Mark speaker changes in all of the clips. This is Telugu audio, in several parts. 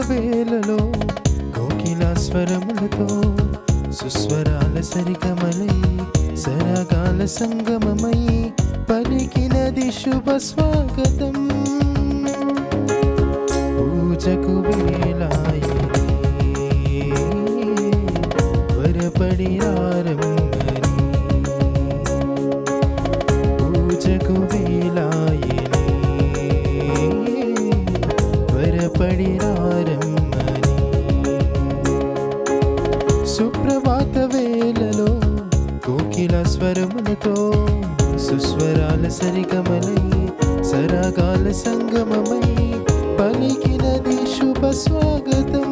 Speaker 1: వేళలో కోకిల స్వరములతో సుస్వరాల సరిగమలై సరగాల సంగమమై పలికినది శుభ స్వాగతం. పూజకు వేళాయని త్వరపడి రారమ్మని, పూజకు వేళాయని త్వరపడి రారమ్మని. సుప్రభాత వేళలో కోకిల స్వరములతో సుస్వరాల సరిగమలై సరగాల సంగమమై పలికినది శుభ స్వాగతం.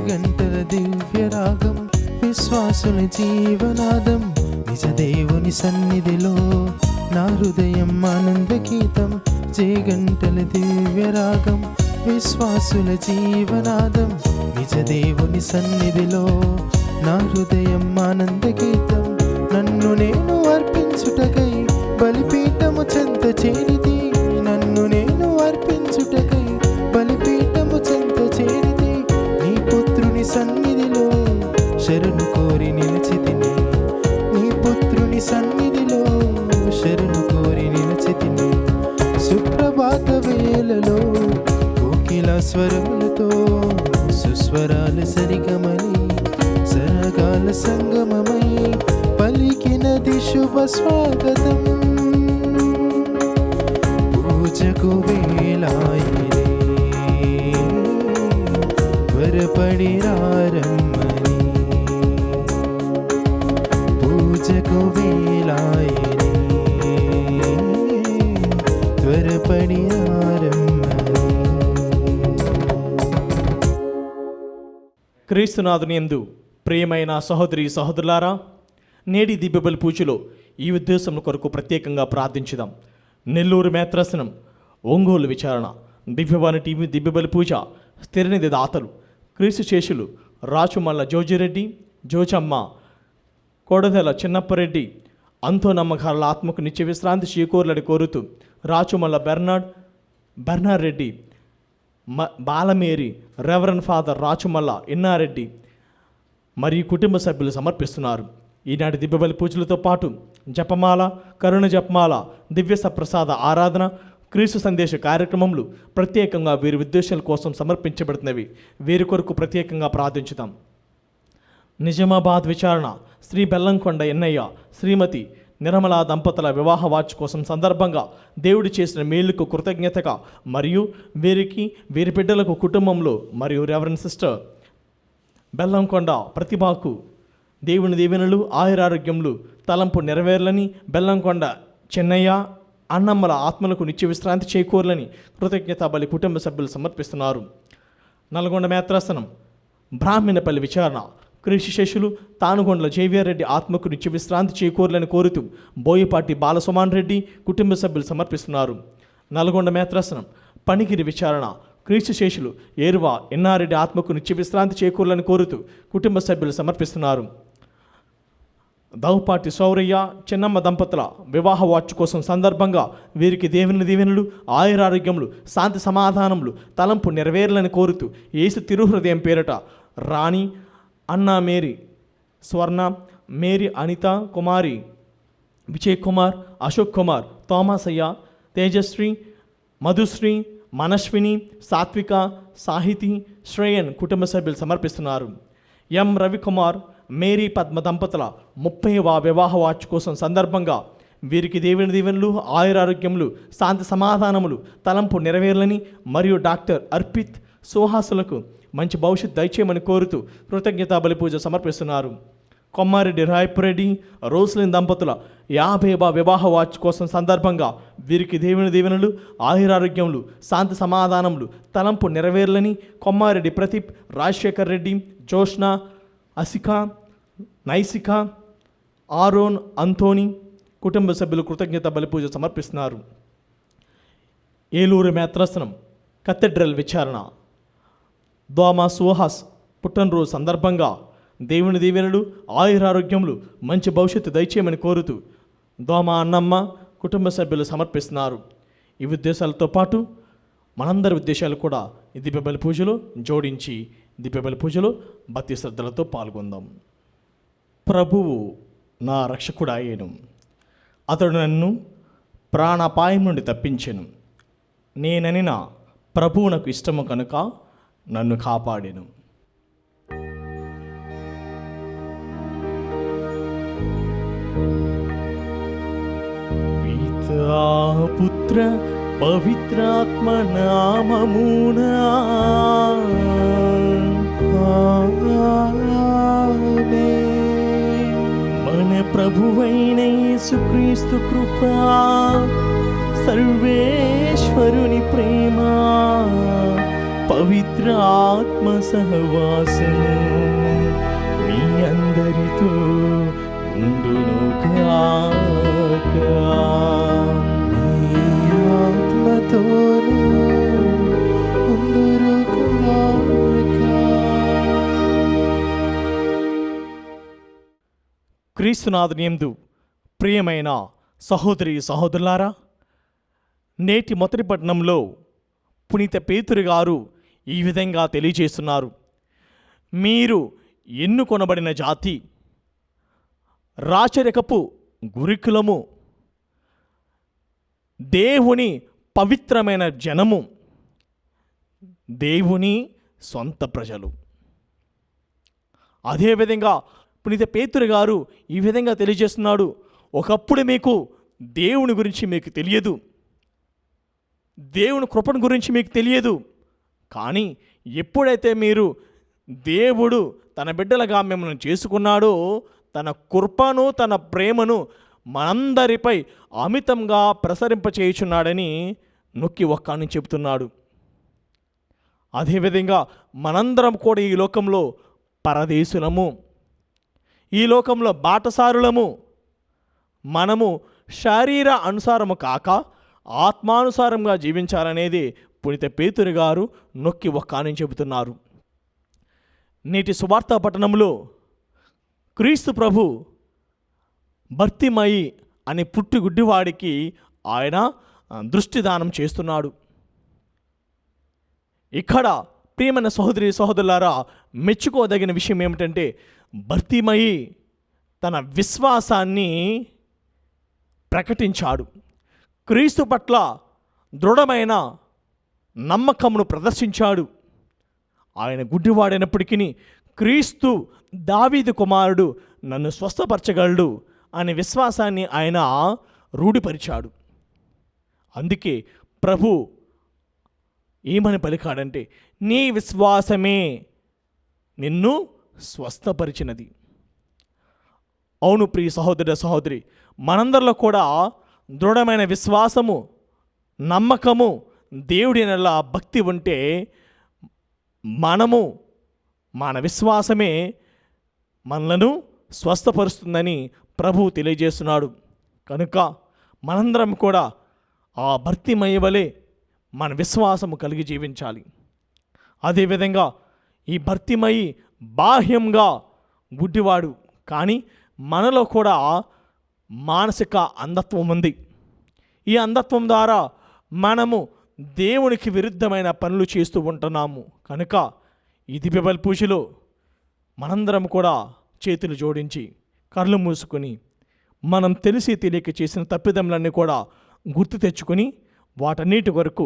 Speaker 1: గంటల దివ్య రాగం విశ్వాసుల జీవనాదం, నిజ దేవుని సన్నిధిలో నా హృదయం ఆనంద గీతం. గంటల దివ్య రాగం విశ్వాసుల జీవనాదం, నిజ దేవుని సన్నిధిలో నా హృదయం ఆనంద గీతం. నన్ను నేను అర్పించుటకై బలిపీఠము చెంత చేరితి, నన్ను నేను అర్పించుటకై బలిపీఠము చెంత చేరితి. నీ పుత్రుని సన్నిధిలో శరణు కోరి నిలిచితిని, నీ పుత్రుని సన్నిధిలో శరణు కోరి నిలిచితిని. సుప్రభాత వేళలో కోకిల స్వరములతో సుస్వరాల సరిగమని సరగాల సంగమమై పలికినది శుభ స్వాగతం. పూజకు వేళాయని త్వరపడి రారమ్మని, పూజకు వేళాయని త్వరపడి రారమ్మని.
Speaker 2: క్రీస్తునాథుని యందు ప్రియమైన సహోదరి సహోదరులారా, నేటి దివ్యబలి పూజలో ఈ ఉద్దేశం కొరకు ప్రత్యేకంగా ప్రార్థించుదాం. నెల్లూరు మేత్రాసనం, ఒంగోలు విచారణ, దివ్యవాణి టీవీ దివ్యబలి పూజ స్థిరనిధి దాతలు క్రీస్తు శేషులు రాచుమల్ల జోజిరెడ్డి, జోచమ్మ, కోడదెల చిన్నప్పరెడ్డి, అంతోనమ్మ గారుల ఆత్మకు నిత్య విశ్రాంతి చేకూరలని కోరుతూ Rachumalla Bernard Reddy, Balamary, reverend father Rachumalla Innareddy మరియు కుటుంబ సభ్యులు సమర్పిస్తున్నారు. ఈనాటి దివ్యబలి పూజలతో పాటు జపమాల, కరుణ జపమాల, దివ్య సప్రసాద ఆరాధన, క్రీస్తు సందేశ కార్యక్రమములు ప్రత్యేకంగా వీరి ఉద్దేశాల కోసం సమర్పించబడుతున్నవి. వీరి కొరకు ప్రత్యేకంగా ప్రార్థించుతాం. నిజామాబాద్ విచారణ శ్రీ బెల్లంకొండ ఎన్నయ్య, శ్రీమతి నిర్మల దంపతుల వివాహ వార్షికోత్సవం సందర్భంగా దేవుడు చేసిన మేలుకు కృతజ్ఞతగా మరియు వీరికి, వీరి బిడ్డలకు, కుటుంబంలో మరియు రెవరెండ్ సిస్టర్ బెల్లంకొండ ప్రతిభకు దేవుని దీవెనలు, ఆయురారోగ్యములు, తలంపు నెరవేర్లని, బెల్లంకొండ చెన్నయ్య అన్నమ్మల ఆత్మలకు నిత్య విశ్రాంతి చేకూర్లని కృతజ్ఞత బలి కుటుంబ సభ్యులు సమర్పిస్తున్నారు. నల్గొండ మేత్రాసనం బ్రాహ్మణపల్లి విచారణ క్రీస్తు శేషులు తానుగొండల జేవిఆర్ ఆత్మకు నిత్య విశ్రాంతి చేకూర్లని కోరుతూ బోయపాటి బాలసుమాన్ రెడ్డి కుటుంబ సభ్యులు సమర్పిస్తున్నారు. నల్గొండ మేత్రాసనం పనిగిరి విచారణ క్రీస్తు శేషులు ఏరువా ఎన్నారెడ్డి ఆత్మకు నిత్య విశ్రాంతి చేకూర్లని కోరుతూ కుటుంబ సభ్యులు సమర్పిస్తున్నారు. దౌపాటి సౌరయ్య, చిన్నమ్మ దంపతుల వివాహ వార్షికోత్సవం సందర్భంగా వీరికి దేవుని దీవెనలు, ఆయురారోగ్యములు, శాంతి సమాధానములు, తలంపు నెరవేర్లని కోరుతూ యేసు తిరుహృదయం పేరట రాణి, అన్నా మేరీ, స్వర్ణ, మేరీ అనిత కుమారి, విజయ్ కుమార్, అశోక్ కుమార్, థామసయ్య, తేజశ్రీ, మధుశ్రీ, మనశ్విని, సాత్విక, సాహితి, శ్రేయన్ కుటుంబ సభ్యులు సమర్పిస్తున్నారు. ఎం రవికుమార్, మేరీ పద్మ దంపతుల 30వ వివాహ వార్షికోత్సవం సందర్భంగా వీరికి దేవుని దీవెనలు, ఆయురారోగ్యములు, శాంతి సమాధానములు, తలంపు నెరవేర్లని మరియు డాక్టర్ అర్పిత్ సుహాసులకు మంచి భవిష్యత్ దయచేయమని కోరుతూ కృతజ్ఞతా బలి పూజ సమర్పిస్తున్నారు. కొమ్మారెడ్డి రాయపురెడ్డి రోస్లిన్ దంపతుల 50వ వివాహ వార్షికోత్సవం సందర్భంగా వీరికి దేవుని దీవెనలు, ఆయురారోగ్యములు, శాంతి సమాధానములు, తలంపు నెరవేర్లని కొమ్మారెడ్డి ప్రదీప్, రాజశేఖర్ రెడ్డి, జోష్న, అసిక, నైసిక, ఆరోన్, అంతోని కుటుంబ సభ్యులు కృతజ్ఞత బలిపూజ సమర్పిస్తున్నారు. ఏలూరు మేత్రాసనం కథెడ్రల్ విచారణ దోమ సుహాస్ పుట్టినరోజు సందర్భంగా దేవుని దీవెనలు, ఆయురారోగ్యములు, మంచి భవిష్యత్తు దయచేయమని కోరుతూ దోమ అన్నమ్మ కుటుంబ సభ్యులు సమర్పిస్తున్నారు. ఈ ఉద్దేశాలతో పాటు మనందరి ఉద్దేశాలు కూడా ఈ దీపబలి పూజలో జోడించి దీపబలి పూజలో భక్తి శ్రద్ధలతో పాల్గొందాం. ప్రభువు నా రక్షకుడాయేను, అతడు నన్ను ప్రాణాపాయం నుండి తప్పించెను. నేననిన ప్రభువు నాకు ఇష్టము కనుక నన్ను కాపాడెను. పితా పుత్ర పవిత్రాత్మ నామమునా మన ప్రభువైన యేసుక్రీస్తు కృపా, సర్వేశ్వరుని ప్రేమ, పవిత్ర ఆత్మ సహవాసము మీ అందరితో ఉండునుగాక.
Speaker 1: మీ ఆత్మతోనూ ఉండునుగాక.
Speaker 2: క్రీస్తునాథునియందు ప్రియమైన సహోదరి సహోదరులారా, నేటి మొదటి పట్టణంలో పునీత పేతురు గారు ఈ విధంగా తెలియజేస్తున్నారు. మీరు ఎన్నుకొనబడిన జాతి, రాచరికపు గురుకులము, దేవుని పవిత్రమైన జనము, దేవుని సొంత ప్రజలు. అదేవిధంగా పునీత పేతురు గారు ఈ విధంగా తెలియజేస్తున్నాడు. ఒకప్పుడు మీకు దేవుని గురించి మీకు తెలియదు, దేవుని కృపను గురించి మీకు తెలియదు. కానీ ఎప్పుడైతే మీరు దేవుడు తన బిడ్డలుగా మిమ్మల్ని చేసుకున్నాడో, తన కృపను తన ప్రేమను మనందరిపై అమితంగా ప్రసరింపచేయుచున్నాడని నొక్కి ఒక్కని చెబుతున్నాడు. అదేవిధంగా మనందరం కూడా ఈ లోకంలో పరదేశులము, ఈ లోకంలో బాటసారులము. మనము శరీర అనుసారము కాక ఆత్మానుసారంగా జీవించాలనేది పునీత పేతురు గారు నొక్కి ఒక్కని చెబుతున్నారు. నేటి సువార్త పట్టణంలో క్రీస్తు ప్రభు భర్తిమయి అనే పుట్టుగుడ్డివాడికి ఆయన దృష్టిదానం చేస్తున్నాడు. ఇక్కడ ప్రియమైన సహోదరి సహోదరులారా, మెచ్చుకోదగిన విషయం ఏమిటంటే, భర్తిమయి తన విశ్వాసాన్ని ప్రకటించాడు. క్రీస్తు పట్ల దృఢమైన నమ్మకమును ప్రదర్శించాడు. ఆయన గుడ్డివాడైనప్పటికీ క్రీస్తు దావీదు కుమారుడు నన్ను స్వస్థపరచగలడు అనే విశ్వాసాన్ని ఆయన రూఢిపరిచాడు. అందుకే ప్రభు ఏమని పలికాడంటే, నీ విశ్వాసమే నిన్ను స్వస్థపరిచినది. అవును ప్రియ సహోదర సహోదరి, మనందరిలో కూడా దృఢమైన విశ్వాసము, నమ్మకము, దేవుడి నెల భక్తి ఉంటే మన విశ్వాసమే మనలను స్వస్థపరుస్తుందని ప్రభువు తెలియజేస్తున్నాడు. కనుక మనందరం కూడా ఆ భర్తిమయ వలె మన విశ్వాసము కలిగి జీవించాలి. అదేవిధంగా ఈ భర్తిమయి బాహ్యంగా గుడ్డివాడు, కానీ మనలో కూడా మానసిక అంధత్వం ఉంది. ఈ అంధత్వం ద్వారా మనము దేవునికి విరుద్ధమైన పనులు చేస్తూ ఉంటున్నాము. కనుక ఈ దీపబలి పూజలో మనందరం కూడా చేతులు జోడించి కళ్ళు మూసుకొని మనం తెలిసి తెలియక చేసిన తప్పిదములన్నీ కూడా గుర్తు తెచ్చుకొని వాటన్నిటి వరకు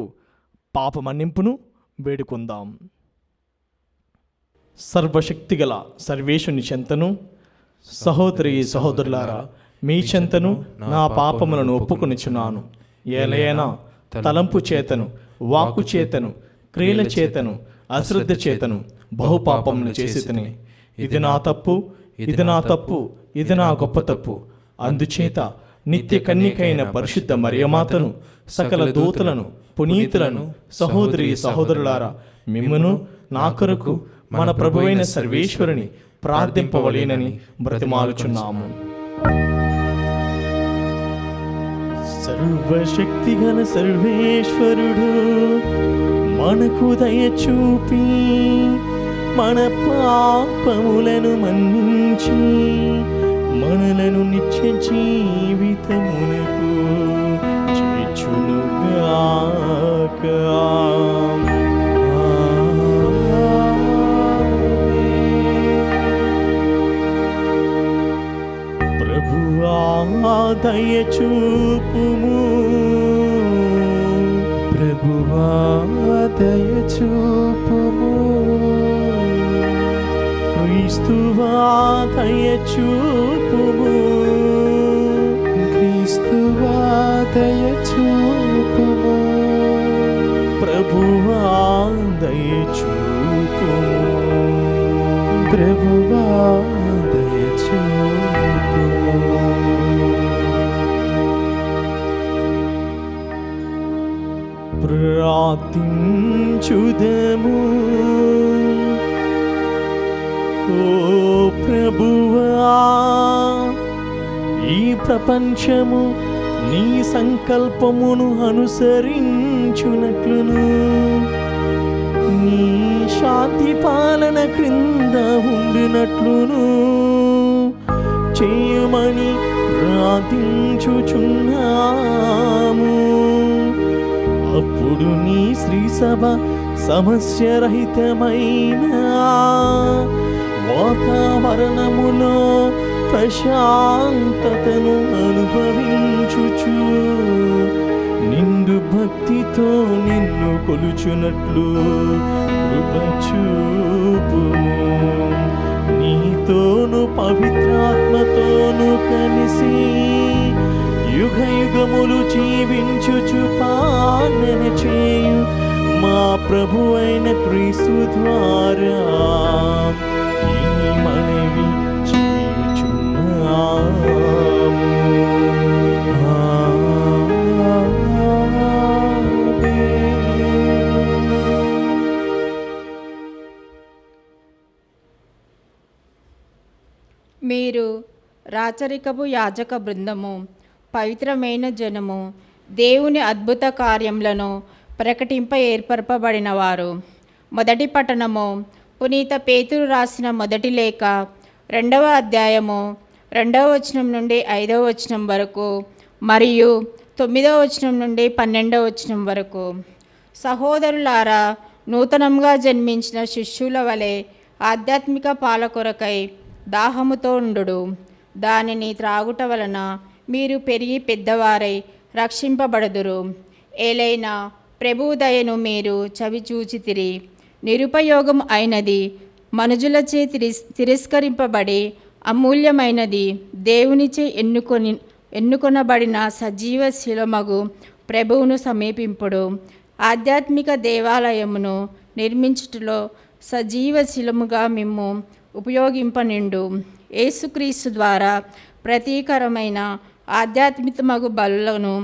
Speaker 2: పాప మన్నింపును వేడుకుందాం. సర్వశక్తిగల సర్వేశుని చెంతను, సహోదరి సహోదరులారా మీ చెంతను నా పాపములను ఒప్పుకొనిచున్నాను. ఏలైనా తలంపు చేతను, వాక్కు చేతను, క్రియల చేతను, అశ్రద్ధ చేతను బహుపాపమును చేసి తిని, ఇది నా తప్పు, ఇది నా తప్పు, ఇది నా గొప్ప తప్పు. అందుచేత నిత్య కన్యకైన పరిశుద్ధ మరియమాతను, సకల దూతలను, పునీతులను, సహోదరి సహోదరులారా, మిమ్మును నా కొరకు మన ప్రభువైన సర్వేశ్వరుని ప్రార్థింపవలేనని బ్రతిమాలుచున్నాము. సర్వశక్తిగల సర్వేశ్వరుడు మనకు దయ చూపి మన పాపములను మన్నించి మనలను నిత్య జీవితమునకు చేర్చునుగాక. ప్రభువా దయ చూపుము,
Speaker 1: ప్రభువా దయ చూపుము,
Speaker 2: క్రీస్తువా దయ చూపుము,
Speaker 1: క్రీస్తువా దయ చూపుము,
Speaker 2: ప్రభువా దయ చూపుము,
Speaker 1: ప్రభువా దయ చూపుము.
Speaker 2: ప్రార్థించుదము. ఓ ప్రభువా, ఈ ప్రపంచము నీ సంకల్పమును అనుసరించునట్లును నీ శాంతి పాలన క్రింద ఉండినట్లును చేయమని ప్రార్థించుచున్నాము. అప్పుడు నీ శ్రీసభ సమస్యరహితమైన వాతావరణములో ప్రశాంతతను అనుభవించుచు నిండు భక్తితో నిన్ను కొలుచునట్లు కృప చూపుము. నీతోను పవిత్రాత్మతోను కలిసి యుగ యుగములు జీవించుచు పాలన చేయు మా ప్రభు అయిన క్రీస్తు ద్వారా ఈ మనవి చేయుచున్నాము.
Speaker 3: మీరు రాచరికపు యాజక బృందము, పవిత్రమైన జనము, దేవుని అద్భుత కార్యములను ప్రకటింప ఏర్పరపబడిన వారు. మొదటి పట్టణము పునీత పేతురు రాసిన మొదటి లేఖ 2వ అధ్యాయము 2వ వచనం నుండి 5వ వచనం వరకు మరియు 9వ వచనం నుండి 12వ వచనం వరకు. సహోదరులారా, నూతనంగా జన్మించిన శిష్యుల వలె ఆధ్యాత్మిక పాల కొరకై దాహముతో ఉండుడు. దానిని త్రాగుట వలన మీరు పెరిగి పెద్దవారై రక్షింపబడుదురు. ఏలైనా ప్రభు దయను మీరు చవిచూచితిరి. నిరుపయోగం అయినది, మనుజులచే తిరస్కరింపబడి అమూల్యమైనది, దేవునిచే ఎన్నుకొనబడిన సజీవ శిలమగు ప్రభువును సమీపింపుడు. ఆధ్యాత్మిక దేవాలయమును నిర్మించుటలో సజీవ శిలముగా మిమ్ము ఉపయోగింపనిండు. యేసుక్రీస్తు ద్వారా ప్రతీకరమైన ఆధ్యాత్మికమగు బలులను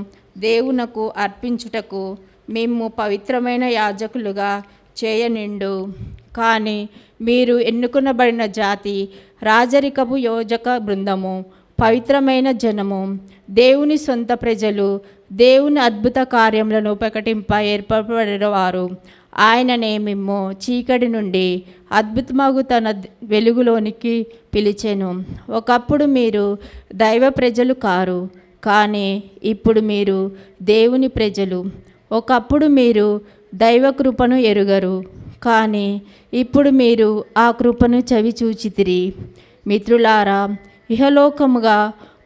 Speaker 3: దేవునకు అర్పించుటకు మేము పవిత్రమైన యాజకులుగా చేయనిండు. కానీ మీరు ఎన్నుకొనబడిన జాతి, రాజరికపు యోజక బృందము, పవిత్రమైన జనము, దేవుని సొంత ప్రజలు, దేవుని అద్భుత కార్యములను ప్రకటింప ఏర్పడబడిన వారు. ఆయననే మిమ్ము చీకటి నుండి అద్భుతమగు తన వెలుగులోనికి పిలిచెను. ఒకప్పుడు మీరు దైవ ప్రజలు కారు, కానీ ఇప్పుడు మీరు దేవుని ప్రజలు. ఒకప్పుడు మీరు దైవ కృపను ఎరుగరు, కానీ ఇప్పుడు మీరు ఆ కృపను చవిచూచితిరి. మిత్రులారా, ఇహలోకముగా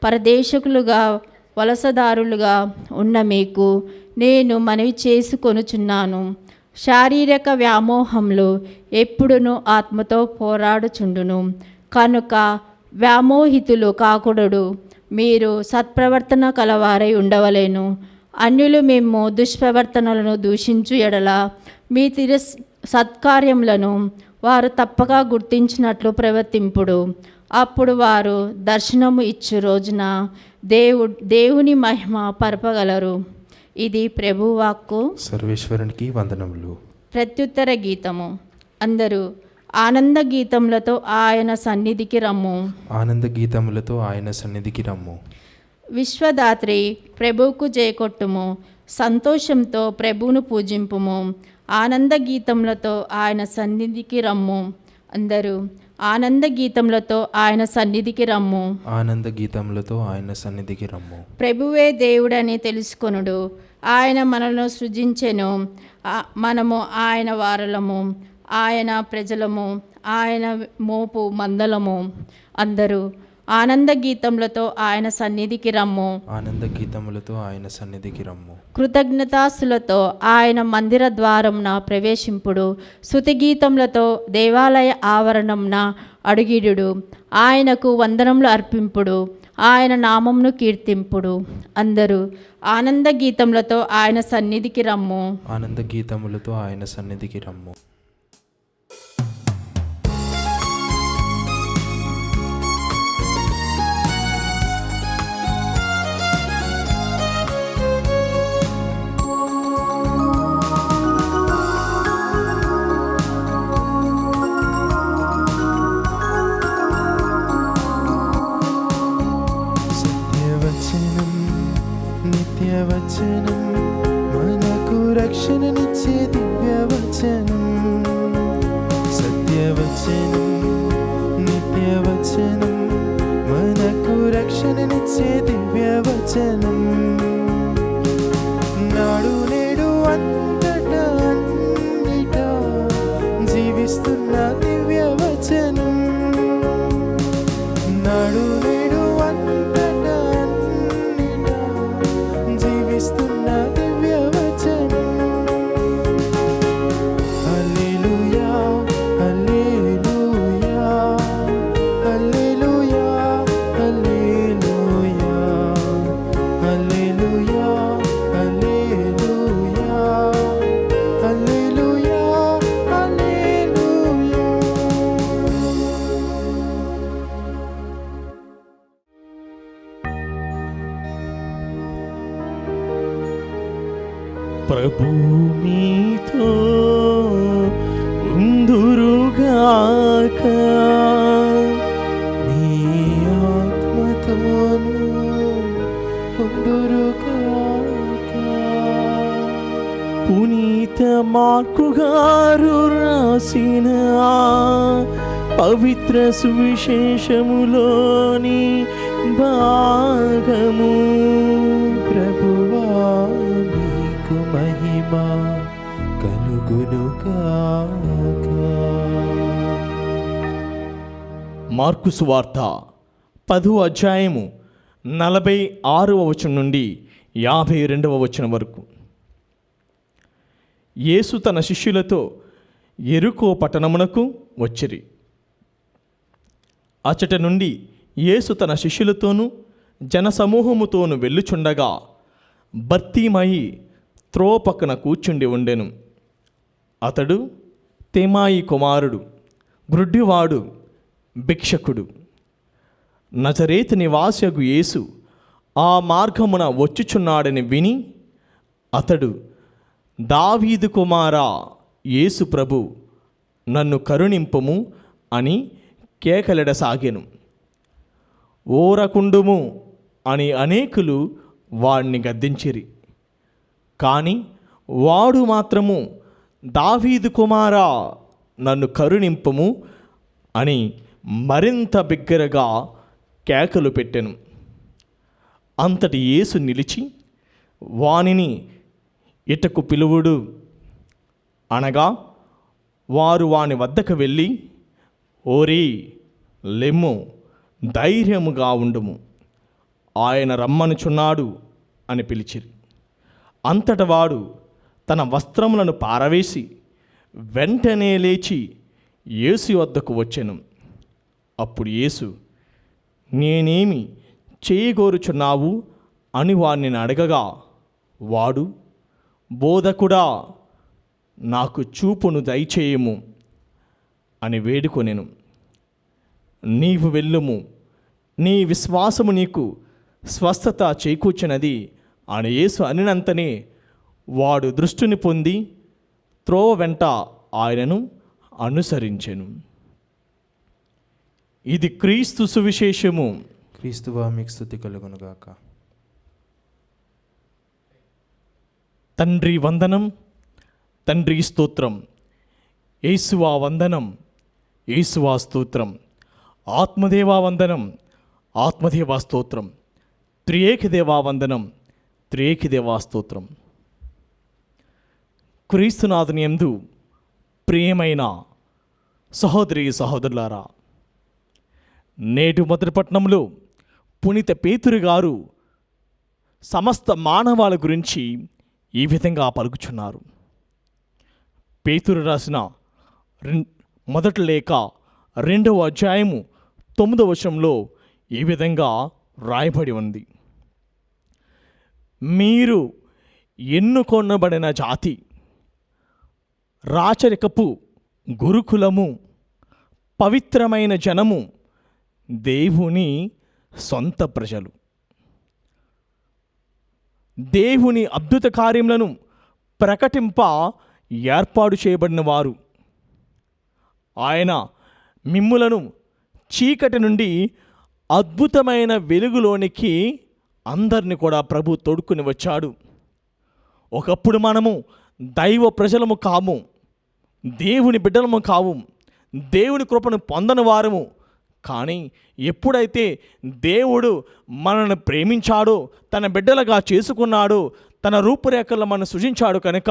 Speaker 3: పరదేశకులుగా వలసదారులుగా ఉన్న మీకు నేను మనవి చేసుకొనుచున్నాను. శారీరక వ్యామోహంలో ఎప్పుడునూ ఆత్మతో పోరాడుచుండును. కనుక వ్యామోహితులు కాకూడదు. మీరు సత్ప్రవర్తన కలవారై ఉండవలేను. అన్యులు మేము దుష్ప్రవర్తనలను దూషించు ఎడల మీ సత్కార్యములను వారు తప్పక గుర్తించినట్లు ప్రవర్తింపుడు. అప్పుడు వారు దర్శనము ఇచ్చు రోజున దేవుని మహిమ పరపగలరు. ఇది ప్రభువాక్కు.
Speaker 1: సర్వేశ్వరునికి వందనములు.
Speaker 3: ప్రత్యుత్తర గీతము. అందరూ ఆనంద గీతములతో ఆయన సన్నిధికి రమ్ము.
Speaker 1: ఆనంద గీతములతో ఆయన సన్నిధికి రమ్ము.
Speaker 3: విశ్వదాత్రి ప్రభువుకు జయకొట్టుము. సంతోషంతో ప్రభువును పూజింపుము. ఆనంద గీతములతో ఆయన సన్నిధికి రమ్ము. అందరూ ఆనంద గీతములతో ఆయన సన్నిధికి రమ్ము.
Speaker 1: ఆనంద గీతములతో ఆయన సన్నిధికి రమ్ము.
Speaker 3: ప్రభువే దేవుడని తెలుసుకొనుడు. ఆయన మనలను సృజించెను. మనము ఆయన వారలము, ఆయన ప్రజలము, ఆయన మోపు మందలము. అందరూ ఆనంద గీతములతో ఆయన సన్నిధికి రమ్ము.
Speaker 1: ఆనంద గీతములతో ఆయన సన్నిధికి రమ్ము.
Speaker 3: కృతజ్ఞతాస్తులతో ఆయన మందిర ద్వారంన ప్రవేశింపుడు. స్తుతి గీతములతో దేవాలయ ఆవరణంన అడుగిడుడు. ఆయనకు వందనములు అర్పింపుడు. ఆయన నామమును కీర్తింపుడు. అందరూ ఆనంద గీతములతో ఆయన సన్నిధికి రమ్ము.
Speaker 1: ఆనంద గీతములతో ఆయన సన్నిధికి రమ్ము. నిత్యవచనం మనకు రక్షణనిచ్చే దివ్యవచనం. సత్యవచనం నిత్యవచనం మనకు రక్షణనిచ్చే దివ్యవచనం. నాడు నేడు అంతటా అన్నిటా జీవిస్తున్న దివ్యవచనం. నాడు నేడు అంతటా అన్నిటా జీవిస్తున్న దివ్యవచనం. హల్లెలూయా హల్లెలూయా హల్లెలూయా హల్లెలూయా హల్లెలూయా హల్లెలూయా హల్లెలూయా హల్లెలూయా.
Speaker 2: ప్రభు మీతో ఉందురుగాక,
Speaker 1: నీ ఆత్మతోను ఉందురుగాక.
Speaker 2: పునీత మార్కు గారు రాసిన పవిత్ర సువిశేషములోని భాగము.
Speaker 1: ప్రభువా నీకు మహిమ కలుగునుగాక.
Speaker 2: మార్కు సువార్త 10వ అధ్యాయము 46వ వచనం నుండి 52వ వచనం వరకు. యేసు తన శిష్యులతో యెరికో పట్టణమునకు వచ్చిరి. అచ్చట నుండి యేసు తన శిష్యులతోనూ జనసమూహముతోనూ వెళ్ళుచుండగా బర్తీమయి త్రోవ పక్కన కూర్చుండి ఉండెను. అతడు తెమాయి కుమారుడు, గ్రుడ్డివాడు, భిక్షకుడు. నజరేతు నివాసియగు యేసు ఆ మార్గమున వచ్చుచున్నాడని విని అతడు, దావీదు కుమారా యేసు ప్రభు, నన్ను కరుణింపుము అని కేకలెడసాగెను. ఓరకుండుము అని అనేకులు వాడిని గద్దించిరి. కానీ వాడు మాత్రము, దావీదు కుమారా నన్ను కరుణింపుము అని మరింత బిగ్గరగా కేకలు పెట్టెను. అంతటి యేసు నిలిచి వానిని ఇటకు పిలువుడు అనగా వారు వాని వద్దకు వెళ్ళి, ఓరి లెమ్ము, ధైర్యముగా ఉండుము, ఆయన రమ్మనుచున్నాడు అని పిలిచిరి. అంతట వాడు తన వస్త్రములను పారవేసి వెంటనే లేచి యేసు వద్దకు వచ్చెను. అప్పుడు యేసు, నేనేమి చేయగోరుచున్నావు అని వాణ్ణి అడగగా వాడు, బోధకుడా నాకు చూపును దయచేయము అని వేడుకొనెను. నీవు వెళ్ళుము, నీ విశ్వాసము నీకు స్వస్థత చేకూర్చినది అని యేసు అనినంతనే వాడు దృష్టిని పొంది త్రోవ వెంట ఆయనను అనుసరించెను. ఇది క్రీస్తు సువిశేషము.
Speaker 1: క్రీస్తువా మీకు స్తుతి కలుగునుగాక.
Speaker 2: తండ్రి వందనం, తండ్రి స్తోత్రం. యేసువా వందనం, యేసువా స్తోత్రం. ఆత్మదేవా వందనం, ఆత్మదేవా స్తోత్రం. త్రియేకదేవా వందనం, త్రియేకదేవా స్తోత్రం. క్రీస్తునాథుని యందు ప్రియమైన సహోదరి సహోదరులారా, నేటి మొదటి పట్టణంలో పునీత పేతురు గారు సమస్త మానవాళి గురించి ఈ విధంగా పలుకుచున్నారు. పేతురు రాసిన మొదటి లేఖ 2వ అధ్యాయము 9వ వచనంలో ఈ విధంగా రాయబడి ఉంది. మీరు ఎన్నుకొనబడిన జాతి, రాచరికపు గురుకులము, పవిత్రమైన జనము, దేవుని సొంత ప్రజలు. దేవుని అద్భుత కార్యములను ప్రకటింప ఏర్పాటు చేయబడిన వారు. ఆయన మిమ్ములను చీకటి నుండి అద్భుతమైన వెలుగులోనికి అందరిని కూడా ప్రభు తోడుకుని వచ్చాడు. ఒకప్పుడు మనము దైవ ప్రజలము కాము, దేవుని బిడ్డలము కావు, దేవుని కృపను పొందని వారము. కానీ ఎప్పుడైతే దేవుడు మనల్ని ప్రేమించాడో, తన బిడ్డలుగా చేసుకున్నాడో, తన రూపురేఖల్లో మనం సృజించాడు కనుక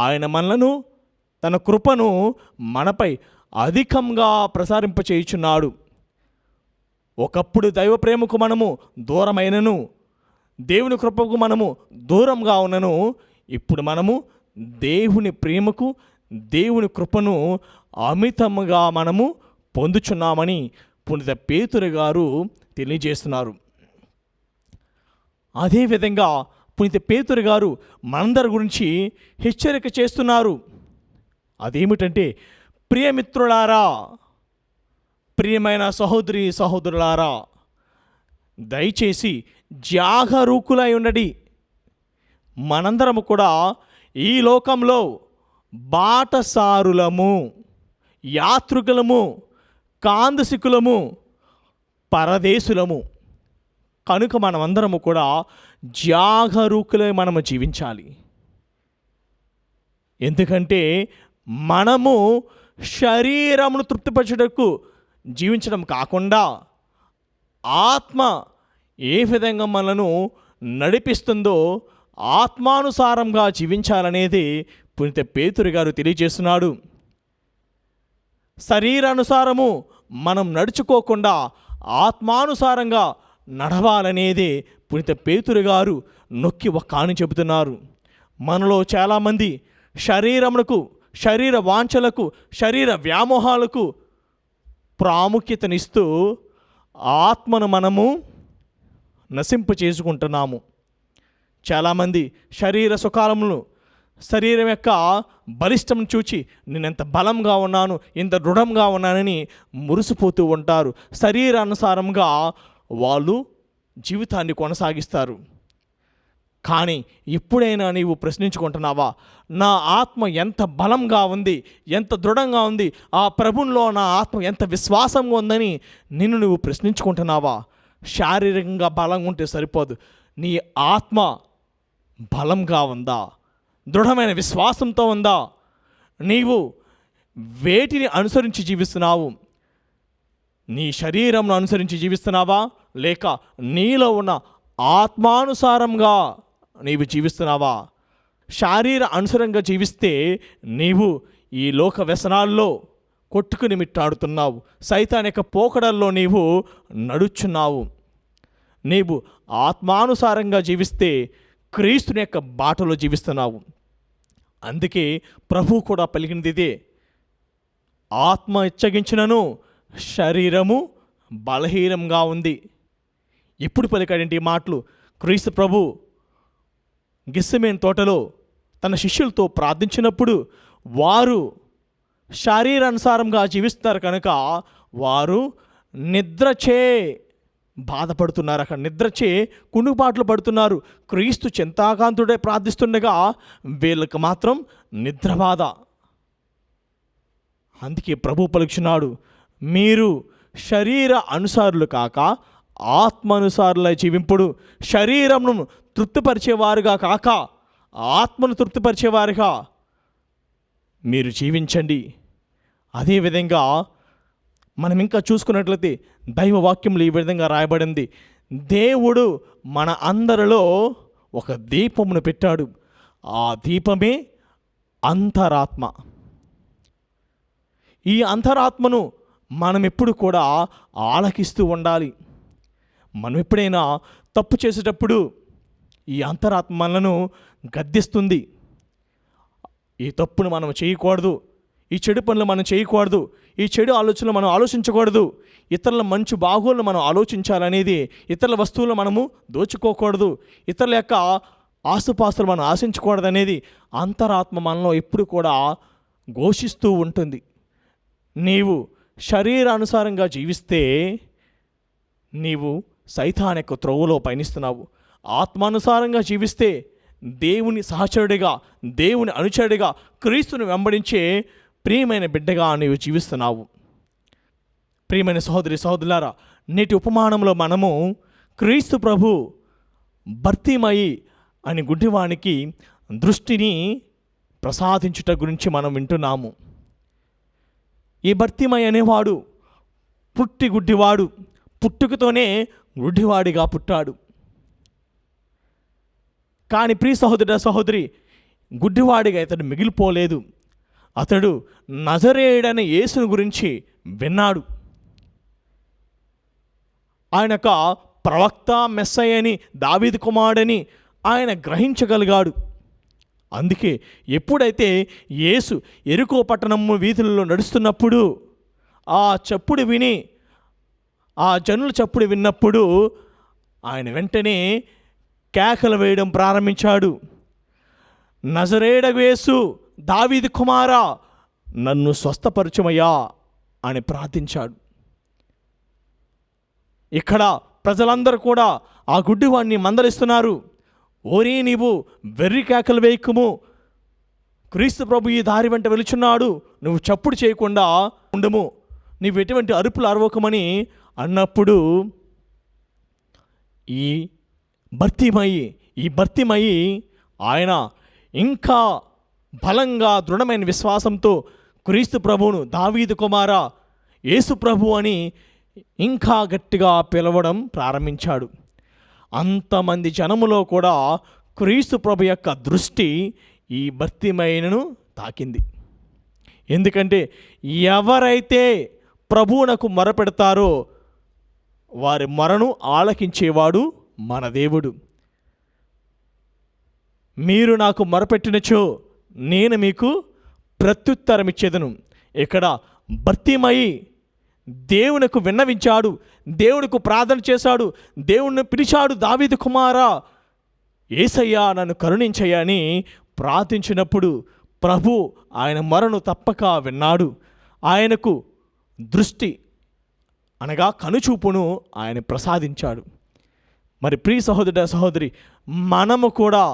Speaker 2: ఆయన మనలను, తన కృపను మనపై అధికంగా ప్రసారింపచేయుచున్నాడు. ఒకప్పుడు దైవ ప్రేమకు మనము దూరమైనను, దేవుని కృపకు మనము దూరంగా ఉన్నను, ఇప్పుడు మనము దేవుని ప్రేమకు, దేవుని కృపను అమితంగా మనము పొందుచున్నామని పునీత పేతురు గారు తెలియజేస్తున్నారు. అదేవిధంగా పునీత పేతురు గారు మనందరి గురించి హెచ్చరిక చేస్తున్నారు. అదేమిటంటే, ప్రియమిత్రులారా, ప్రియమైన సహోదరి సహోదరులారా, దయచేసి జాగరూకులై ఉండండి. మనందరము కూడా ఈ లోకంలో బాటసారులము, యాత్రికులము, కాందసికులము, పరదేశులము. కనుక మనమందరము కూడా జాగరూకులై మనము జీవించాలి. ఎందుకంటే మనము శరీరమును తృప్తిపరచుటకు జీవించడం కాకుండా ఆత్మ ఏ విధంగా మనను నడిపిస్తుందో ఆత్మానుసారంగా జీవించాలనేది పునీత పేతురు గారు తెలియజేస్తున్నాడు. శరీరానుసారము మనం నడుచుకోకుండా ఆత్మానుసారంగా నడవాలనేదే పునీత పేతురు గారు నొక్కి ఒక్కాని చెబుతున్నారు. మనలో చాలామంది శరీరమునకు, శరీర వాంఛలకు, శరీర వ్యామోహాలకు ప్రాముఖ్యతనిస్తూ ఆత్మను మనము నశింప చేసుకుంటున్నాము. చాలామంది శరీర సుఖాలమును, శరీరం యొక్క బలిష్టం చూచి నేను ఎంత బలంగా ఉన్నాను, ఎంత దృఢంగా ఉన్నానని మురిసిపోతూ ఉంటారు. శరీరానుసారంగా వాళ్ళు జీవితాన్ని కొనసాగిస్తారు. కానీ ఎప్పుడైనా నీవు ప్రశ్నించుకుంటున్నావా, నా ఆత్మ ఎంత బలంగా ఉంది, ఎంత దృఢంగా ఉంది, ఆ ప్రభువులో నా ఆత్మ ఎంత విశ్వాసంగా ఉందని నిన్ను నువ్వు ప్రశ్నించుకుంటున్నావా? శారీరకంగా బలంగా ఉంటే సరిపోదు, నీ ఆత్మ బలంగా ఉందా, దృఢమైన విశ్వాసంతో ఉందా? నీవు వేటిని అనుసరించి జీవిస్తున్నావు? నీ శరీరంను అనుసరించి జీవిస్తున్నావా, లేక నీలో ఉన్న ఆత్మానుసారంగా నీవు జీవిస్తున్నావా? శారీర అనుసరంగా జీవిస్తే నీవు ఈ లోక వ్యసనాల్లో కొట్టుకుని మిట్టాడుతున్నావు, సైతాన్ యొక్క పోకడల్లో నీవు నడుచున్నావు. నీవు ఆత్మానుసారంగా జీవిస్తే క్రీస్తుని యొక్క బాటలో జీవిస్తున్నావు. అందుకే ప్రభు కూడా పలికినది ఇదే, ఆత్మ ఇచ్చగించినను శరీరము బలహీనంగా ఉంది. ఎప్పుడు పలికాడంటే ఈ మాటలు? క్రీస్తు ప్రభు గెత్సెమనే తోటలో తన శిష్యులతో ప్రార్థించినప్పుడు వారు శారీరానుసారంగా జీవిస్తారు కనుక వారు నిద్రచే బాధపడుతున్నారు, అక్కడ నిద్రచే కునుపాట్లు పడుతున్నారు. క్రీస్తు చింతాకాంతుడే ప్రార్థిస్తుండగా వీళ్ళకి మాత్రం నిద్ర బాధ. అందుకే ప్రభు పలుకుచున్నాడు, మీరు శరీర అనుసారులు కాక ఆత్మానుసారులై జీవింపుడు. శరీరమును తృప్తిపరిచేవారుగా కాక ఆత్మను తృప్తిపరిచేవారుగా మీరు జీవించండి. అదేవిధంగా మనం ఇంకా చూసుకున్నట్లయితే దైవ వాక్యంలో ఈ విధంగా రాయబడింది, దేవుడు మన అందరిలో ఒక దీపమును పెట్టాడు. ఆ దీపమే అంతరాత్మ. ఈ అంతరాత్మను మనం ఎప్పుడు కూడా ఆలకిస్తూ ఉండాలి. మనం ఎప్పుడైనా తప్పు చేసేటప్పుడు ఈ అంతరాత్మ మనలను గద్దిస్తుంది. ఈ తప్పును మనం చేయకూడదు, ఈ చెడు పనులు మనం చేయకూడదు, ఈ చెడు ఆలోచనలు మనం ఆలోచించకూడదు, ఇతరుల మంచి బాగోలను మనం ఆలోచించాలనేది, ఇతరుల వస్తువులు మనము దోచుకోకూడదు, ఇతరుల యొక్క ఆస్తుపాస్తులు మనం ఆశించకూడదు అనేది అంతరాత్మ మనలో ఎప్పుడు కూడా ఘోషిస్తూ ఉంటుంది. నీవు శరీరానుసారంగా జీవిస్తే నీవు సైతాన్ యొక్క త్రోవలో పయనిస్తున్నావు. ఆత్మానుసారంగా జీవిస్తే దేవుని సహచరుడిగా, దేవుని అనుచరుడిగా, క్రీస్తుని వెంబడించే ప్రియమైన బిడ్డగా నీవు జీవిస్తున్నావు. ప్రియమైన సహోదరి సహోదరులారా, నేటి ఉపమానంలో మనము క్రీస్తు ప్రభు భర్తీమయి అని గుడ్డివానికి దృష్టిని ప్రసాదించుట గురించి మనం వింటున్నాము. ఈ భర్తీమయి అనేవాడు పుట్టి గుడ్డివాడు, పుట్టుకతోనే గుడ్డివాడిగా పుట్టాడు. కానీ ప్రియ సహోదర సహోదరి, గుడ్డివాడిగా ఇతడు మిగిలిపోలేదు. అతడు నజరేయుడైన యేసుని గురించి విన్నాడు. ఆయన యొక్క ప్రవక్త, మెస్సయ్యని, దావీదు కుమారుడని ఆయన గ్రహించగలిగాడు. అందుకే ఎప్పుడైతే యేసు యెరికో పట్టణము వీధులలో నడుస్తున్నప్పుడు ఆ చప్పుడు విని, ఆ జనుల చప్పుడు విన్నప్పుడు ఆయన వెంటనే కేకలు వేయడం ప్రారంభించాడు. నజరేయుడగు యేసు, దావీదు కుమారా, నన్ను స్వస్థపరచుమయ్యా అని ప్రార్థించాడు. ఇక్కడ ప్రజలందరూ కూడా ఆ గుడ్డివాడిని మందలిస్తున్నారు. ఓరే, నీవు వెర్రి కేకలు వేయకుము, క్రీస్తు ప్రభు ఈ దారి వెంట వెలుచున్నాడు, నువ్వు చప్పుడు చేయకుండా ఉండము, నీవు ఎటువంటి అరుపులు అరవకమని అన్నప్పుడు ఈ భర్తీమయి ఆయన ఇంకా బలంగా దృఢమైన విశ్వాసంతో క్రీస్తు ప్రభువును దావీదు కుమారా, యేసు ప్రభు అని ఇంకా గట్టిగా పిలవడం ప్రారంభించాడు. అంతమంది జనములో కూడా క్రీస్తు ప్రభు యొక్క దృష్టి ఈ భర్తీమయిను తాకింది. ఎందుకంటే ఎవరైతే ప్రభువునకు మొరపెడతారో వారి మొరను ఆలకించేవాడు మన దేవుడు. మీరు నాకు మొరపెట్టినచో నేను మీకు ప్రత్యుత్తరం ఇచ్చేదను. ఇక్కడ భర్తీమయి దేవునికి విన్నవించాడు, దేవునికి ప్రార్థన చేశాడు, దేవుణ్ణి పిలిచాడు, దావీదు కుమారా, యేసయ్యా నన్ను కరుణించయ్యా అని ప్రార్థించినప్పుడు ప్రభు ఆయన మొరను తప్పక విన్నాడు. ఆయనకు దృష్టి అనగా కనుచూపును ఆయన ప్రసాదించాడు. మరి ప్రియ సహోదర సహోదరి, మనము కూడా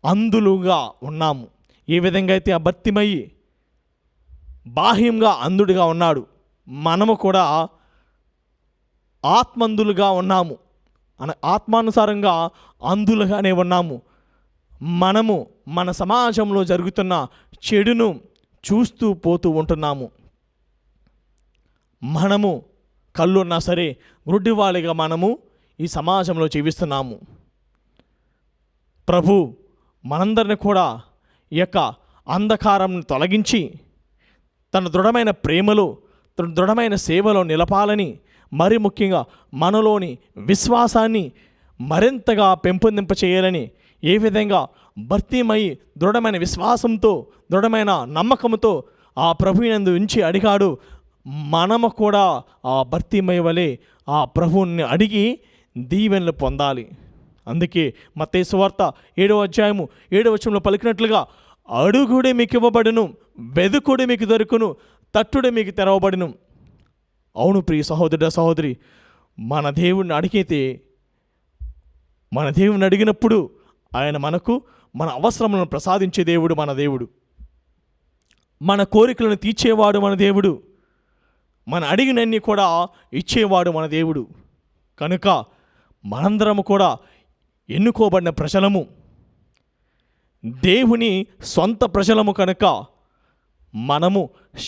Speaker 2: అంధులుగా ఉన్నాము. ఏ విధంగా అయితే ఆ భర్తీమయి బాహ్యంగా అంధుడిగా ఉన్నాడు, మనము కూడా ఆత్మంధులుగా ఉన్నాము, ఆత్మానుసారంగా అంధులుగానే ఉన్నాము. మనము మన సమాజంలో జరుగుతున్న చెడును చూస్తూ పోతూ ఉంటున్నాము. మనము కళ్ళున్నా సరే గుడ్డివాళ్ళిగా మనము ఈ సమాజంలో జీవిస్తున్నాము. ప్రభు మనందరిని కూడా ఈ యొక్క అంధకారం తొలగించి తన దృఢమైన ప్రేమలో, తన దృఢమైన సేవలో నిలపాలని, మరి ముఖ్యంగా మనలోని విశ్వాసాన్ని మరింతగా పెంపొందింపచేయాలని, ఏ విధంగా భర్తీమయి దృఢమైన విశ్వాసంతో, దృఢమైన నమ్మకంతో ఆ ప్రభువునందు ఉంచి అడిగాడు, మనము కూడా ఆ భర్తీమయి వలె ఆ ప్రభువుని అడిగి దీవెనలు పొందాలి. అందుకే మత్తయి సువార్త 7వ అధ్యాయము 7వ వచనంలో పలికినట్లుగా, అడుగుడి మీకు ఇవ్వబడును, వెదుకుడి మీకు దొరుకును, తట్టుడి మీకు తెరవబడును. అవును ప్రియ సహోదరుడ సహోదరి, మన దేవుణ్ణి అడిగినప్పుడు ఆయన మనకు మన అవసరములను ప్రసాదించే దేవుడు మన దేవుడు. మన కోరికలను తీర్చేవాడు మన దేవుడు. మన అడిగినన్ని కూడా ఇచ్చేవాడు మన దేవుడు. కనుక మనందరము కూడా ఎన్నుకోబడిన ప్రజలము, దేవుని సొంత ప్రజలము. కనుక మనము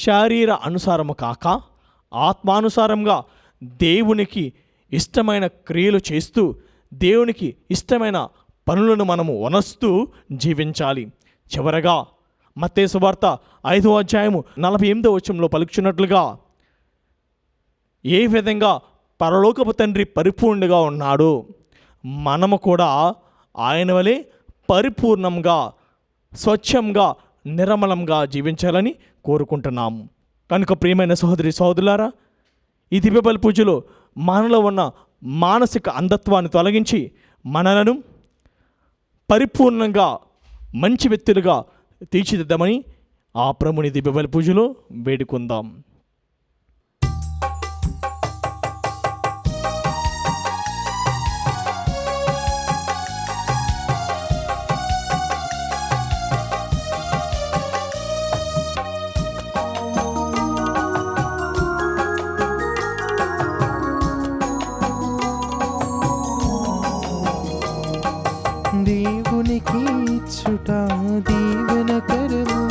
Speaker 2: శారీర అనుసారము కాక ఆత్మానుసారంగా దేవునికి ఇష్టమైన క్రియలు చేస్తూ దేవునికి ఇష్టమైన పనులను మనము వనస్తూ జీవించాలి. చివరగా మత్తయి సువార్త 5వ అధ్యాయము 48వ వచనంలో పలుకుచున్నట్లుగా, ఏ విధంగా పరలోకపు తండ్రి పరిపూర్ణంగా ఉన్నాడో మనము కూడా ఆయన వలె పరిపూర్ణంగా, స్వచ్ఛంగా, నిర్మలంగా జీవించాలని కోరుకుంటున్నాము. కనుక ప్రియమైన సహోదరి సహోదరులారా, ఈ దివ్య పూజలో మనలో ఉన్న మానసిక అంధత్వాన్ని తొలగించి మనలను పరిపూర్ణంగా మంచి వ్యక్తులుగా తీర్చిదిద్దామని ఆ ప్రభుని దివ్య పూజలో వేడుకుందాం.
Speaker 1: దేవునికి ఇచ్చుట దీవెనకరము,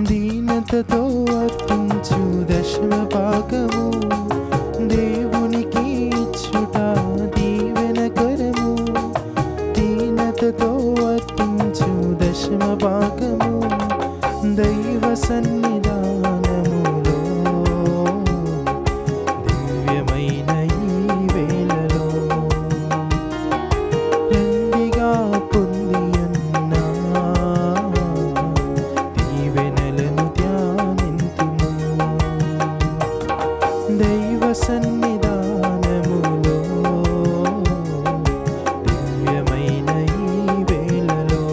Speaker 1: దీనతతో అర్పించు దశమ భాగము. దేవునికి ఇచ్చుట దీవెనకరము, దీనతతో అర్పించు దశమ భాగము. దైవ సన్నిధానములో దివ్యమైన ఈ వేళలో రండిగా పొందియన్నా దీవెనలను ధ్యానింతుము. దైవ సన్నిధానములో దివ్యమైన ఈ వేళలో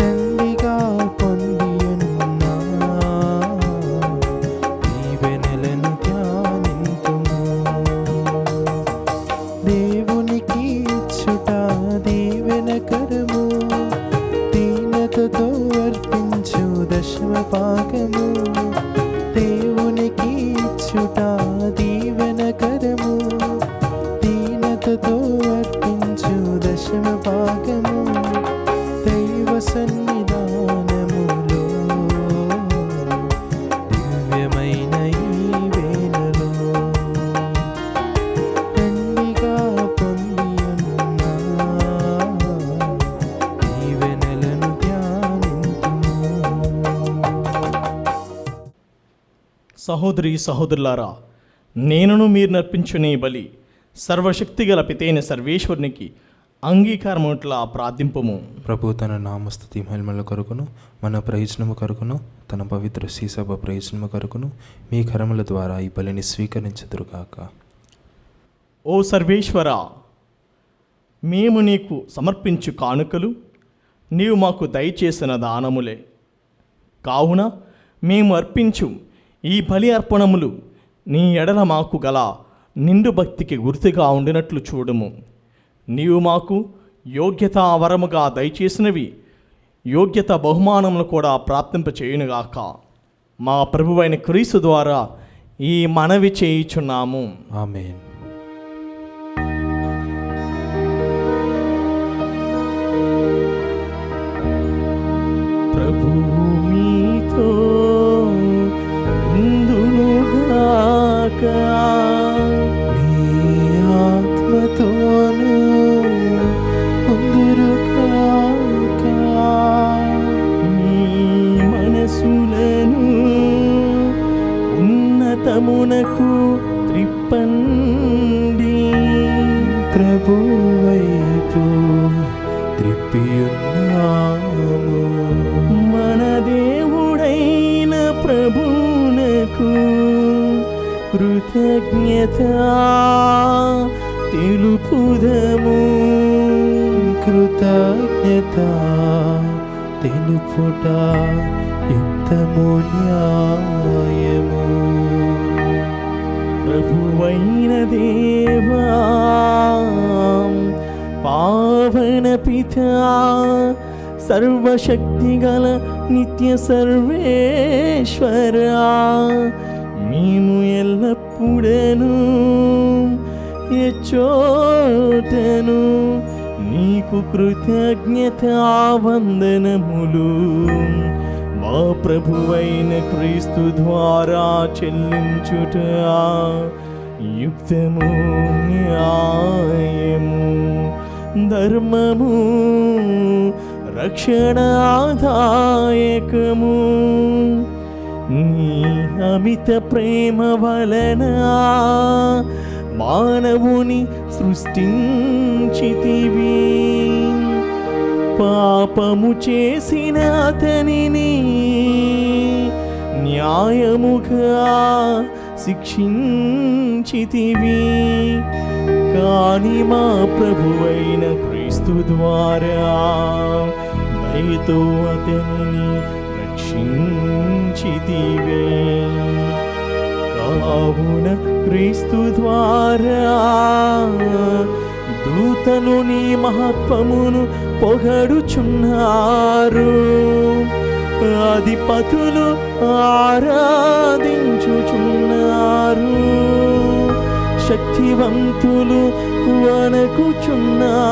Speaker 1: రండిగా పొందియన్నా దీవెనలను ధ్యానింతుము. దేవునికి ఇచ్చుట దీవెనకరము, దీనతతో అర్పించు దశమ భాగము. దేవునికి ఇచ్చుట దీవెనకరము, దీనతతో అర్పించు దశమ భాగము. దైవ సన్నిధానములో దివ్యమైన ఈ వేళలో రండిగా పొందియన్నా దీవెనలను ధ్యానింతుము.
Speaker 2: సహోదరి సహోదరులారా, నేనును మీరు నర్పించునే బలి సర్వశక్తిగల పితైన సర్వేశ్వరునికి అంగీకారముట్లా ప్రార్థింపము.
Speaker 1: ప్రభు తన నామస్తుతి మహిమల కొరకును మన ప్రయోజనము కొరకును తన పవిత్ర శ్రీసభ ప్రయోజనము కొరకును మీ కరముల ద్వారా ఈ బలిని స్వీకరించుదురుగాక.
Speaker 2: ఓ సర్వేశ్వర, మేము నీకు సమర్పించు కానుకలు నీవు మాకు దయచేసిన దానములే. కావున మేము అర్పించు ఈ బలి అర్పణములు నీ ఎడల మాకు గల నిండు భక్తికి గుర్తుగా ఉండినట్లు చూడుము. నీవు మాకు యోగ్యత వరముగా దయచేసినవి యోగ్యత బహుమానములు కూడా ప్రాప్తింపచేయునుగాక. మా ప్రభువైన క్రీస్తు ద్వారా ఈ మనవి చేయుచున్నాము.
Speaker 1: ఆమేన్.
Speaker 2: ప్రభు మీతో ఉండునుగాక.
Speaker 1: మీ ఆత్మతోను ఉందురుగాక.
Speaker 2: మీ మనసులను ఉన్నతమునకు త్రిప్పండి.
Speaker 1: ప్రభు వైపు త్రిప్పియున్నాము.
Speaker 2: మన దేవుడైన ప్రభువునకు కృతజ్ఞత తెలుపుదము.
Speaker 1: కృతజ్ఞత తెలుపుట యుక్తము న్యాయము.
Speaker 2: ప్రభువైన దేవా, పావన పితా, సర్వశక్తిగల నిత్య సర్వేశ్వరా, మేము ఎల్లప్పుడను ఎచ్చోటను నీకు కృతజ్ఞతావందనములు మా ప్రభువైన క్రీస్తు ద్వారా చెల్లించుట యుక్తము, న్యాయము, ధర్మము, రక్షణాదాయకము. నీ అమిత ప్రేమ వలన మానవుని సృష్టించితివి, పాపము చేసిన అతనిని న్యాయముగా శిక్షించితివి. కాని మా ప్రభువైన క్రీస్తు ద్వారా దయతో అతనిని రక్షించితివే. కావున క్రీస్తు ద్వారా దూతలు నీ మహత్వమును పొగడుచున్నారు, అధిపతులు ఆరాధించుచున్నారు, శక్తివంతులు వణకుచున్నారు.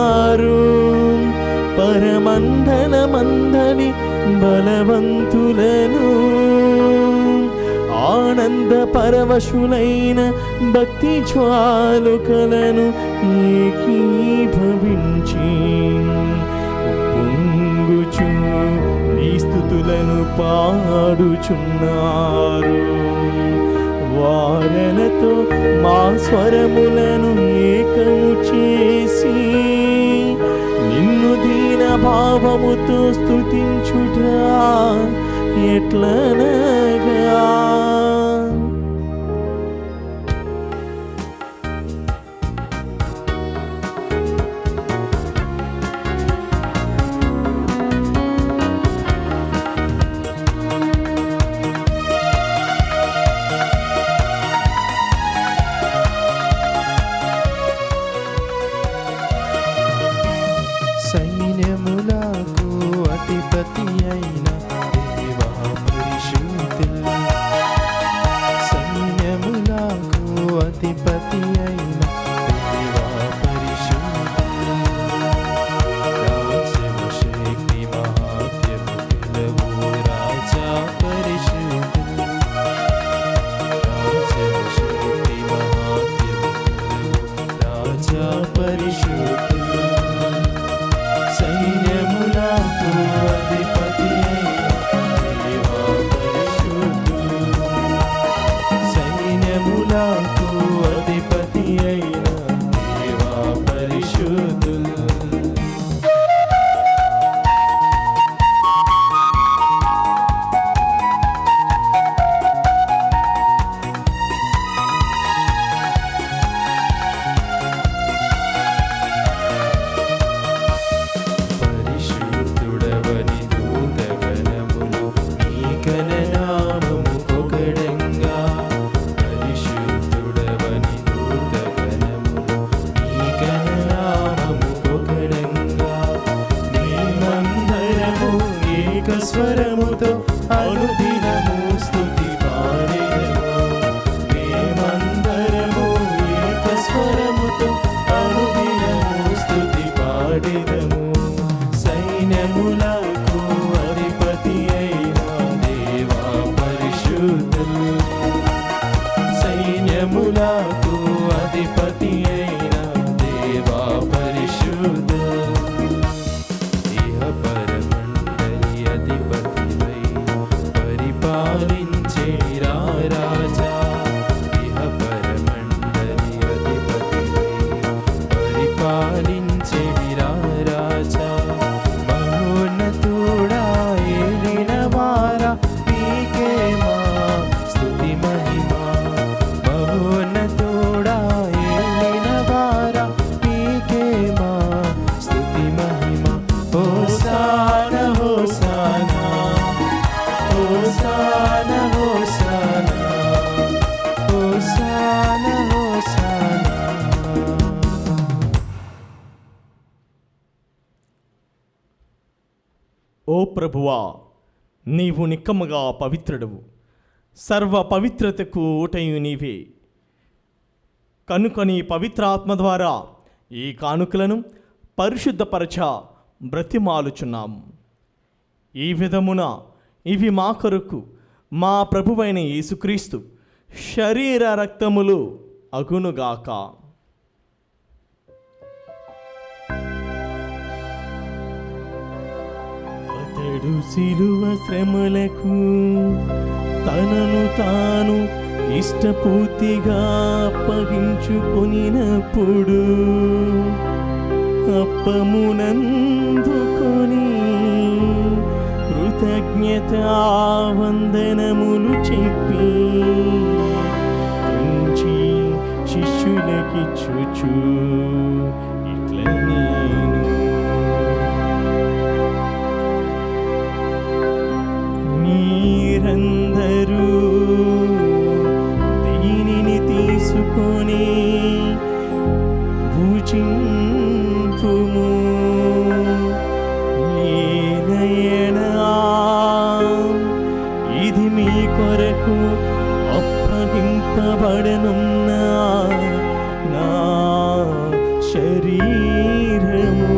Speaker 2: పరమండలమందని బలవంతులను ఆనంద పరవశులైన భక్తి జ్వాలుకలను ఏకీభవించి పొంగుచు నీ స్తుతులను పాడుచున్నారు. వారలతో మా స్వరములను ఏకము చేసి నిన్ను దీన భావముతో స్తుతించుట ఎట్లనగా.
Speaker 1: సైన్యములకు అధిపతి అయిన దేవా పరిశుద్ధులు, సైన్యములకు అధిపతి అయిన దేవా పరిశుద్ధులు, రాజ్యము శక్తి మహాత్యము గలవు రాజా పరిశుద్ధులు, రాజ్యము శక్తి మహాత్యము గలవు రాజా పరిశుద్ధులు. సైన్యములకు అధిపతి దేవా పరిశుద్ధులు, సైన్యములకు అధిపతి అయిన దేవా పరిశుద్ధులు. పరిశుద్ధుడవని దూతగణములు నీ ఘననామము పొగడంగా, పరిశుద్ధుడవని దూతగణములు నీ ఘననామము పొగడంగా, మేమందరము ఏక స్వరముతో అనుదినము స్తుతి పాడెదము, మేమందరము ఏక స్వరముతో అనుదినము స్తుతి పాడెదము. సైన్యములకు అధిపతి అయిన దేవా పరిశుద్ధులు, సైన్యములకు అధిపతి అయిన దేవా పరిశుద్ధులు. ఇహ పరమండలి అధిపతివైన
Speaker 2: ఓ ప్రభువా, నీవు నిక్కముగా పవిత్రుడవు, సర్వ పవిత్రతకు ఊటయు నీవే. కనుక నీ పవిత్ర ఆత్మ ద్వారా ఈ కానుకలను పరిశుద్ధపరచ బ్రతిమాలుచున్నాము. ఈ విధమున ఇవి మా కొరకు మా ప్రభువైన యేసుక్రీస్తు శరీర రక్తములు అగునుగాక. అతడు శిలువ శ్రమలకు తనను తాను ఇష్టపూర్తిగా అప్పగించుకొనినప్పుడు అప్పమునందుకొని కృతజ్ఞతా వందనములు చెప్పి తుంచి శిష్యులకిచ్చుచు ఇట్ల నేను మీరందరూ దీనిని తీసుకొని భుజింతుము. ఏలయనా ఇది మీ కొరకు అప్పగింపబడనున్న నా శరీరము.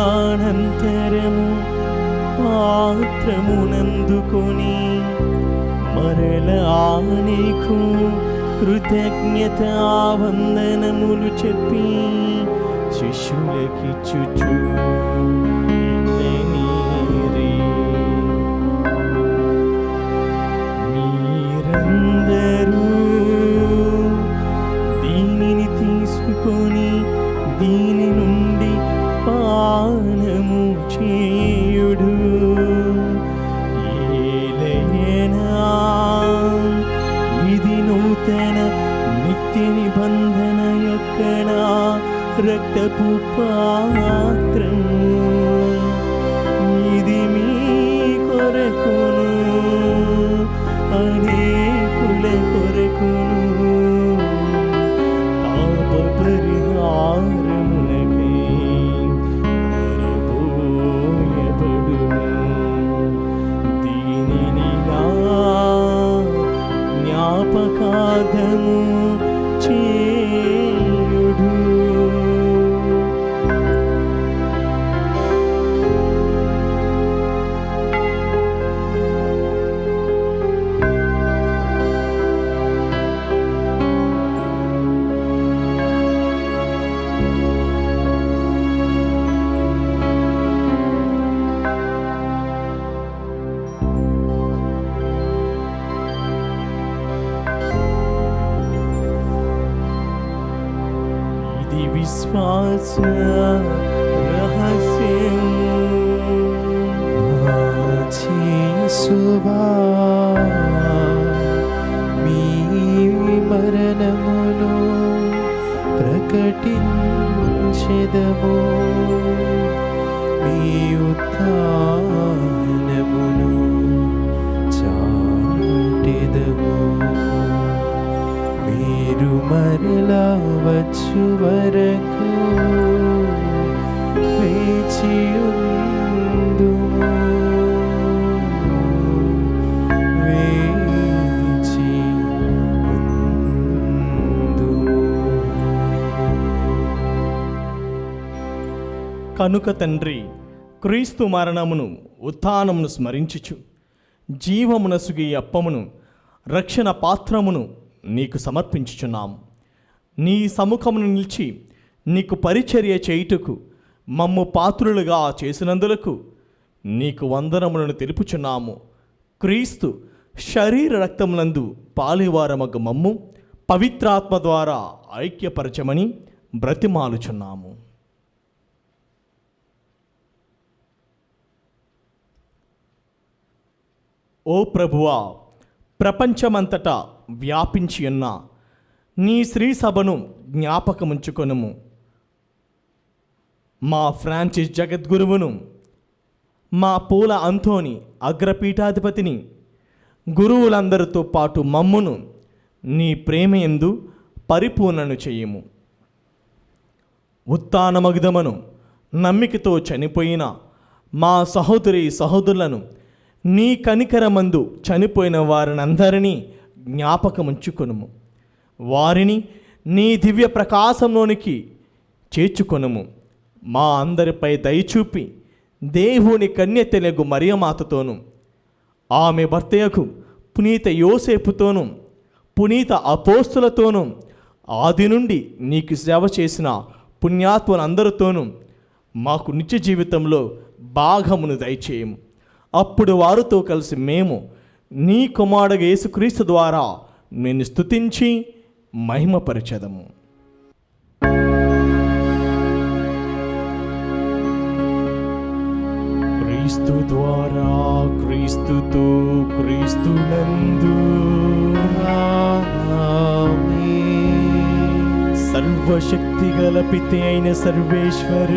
Speaker 2: భోజనానంతరము పాత్రమునందుకొని మరలా నీకు కృతజ్ఞతా వందనములు చెప్పి శిష్యులకిచ్చుచు ఇట్లనీరి, మీరందరూ దీనిని తీసుకొని దీని నుండి పానము చేయుడు. ఏలయనా ఇది నూతన నిత్య నిబంధన యొక్క నా రక్తపు పాత్రము. ఇది మీ కొరకును అనేకుల కొరకును పాప పరిహారమునకై పోయబడును. దీనిని నా జ్ఞాపకార్థము చేయుడు. ఇది విశ్వాస రహస్యం.
Speaker 1: యేసువా, మీ మరణమును ప్రకటించెదము, మీ ఉత్థానమును చాటెదము. మీరు మరలా వచ్చు వరకు వేచియుందుము,
Speaker 2: కనుక తండ్రి, క్రీస్తు మరణమును ఉత్థానమును స్మరించుచు జీవమునసుగి అప్పమును రక్షణ పాత్రమును నీకు సమర్పించుచున్నాము. నీ సముఖమును నిలిచి నీకు పరిచర్య చేయుటకు మమ్ము పాత్రులుగా చేసినందులకు నీకు వందనములను తెలుపుచున్నాము. క్రీస్తు శరీర రక్తములందు పాలివారమగు మమ్ము పవిత్రాత్మ ద్వారా ఐక్యపరచమని బ్రతిమాలుచున్నాము. ఓ ప్రభువా, ప్రపంచమంతటా వ్యాపించి ఉన్న నీ శ్రీ సభను జ్ఞాపకముంచుకొనుము. మా ఫ్రాన్సిస్ జగద్గురువును, మా పూల అంతోని అగ్రపీఠాధిపతిని, గురువులందరితో పాటు మమ్మును నీ ప్రేమయందు పరిపూర్ణను చెయ్యము. ఉత్థానమగుదమను నమ్మికతో చనిపోయిన మా సహోదరి సహోదరులను, నీ కనికరమందు చనిపోయిన వారినందరినీ జ్ఞాపకముంచుకొనుము. వారిని నీ దివ్య ప్రకాశంలోనికి చేర్చుకొనుము. మా అందరిపై దయచూపి దేవుని కన్య తెలుగు మరియమాతతోను, ఆమె భర్తయకు పునీత యోసేపుతోను, పునీత అపోస్తులతోనూ, ఆది నుండి నీకు సేవ చేసిన పుణ్యాత్ములందరితోనూ మాకు నిత్య జీవితంలో భాగమును దయచేయము. అప్పుడు వారితో కలిసి మేము నీ కుమారుడు యేసుక్రీస్తు ద్వారా నిన్ను స్తుతించి మహిమపరచెదము. క్రీస్తు ద్వారా, క్రీస్తుతో, క్రీస్తునందు సర్వశక్తి గల పిత అయిన సర్వేశ్వర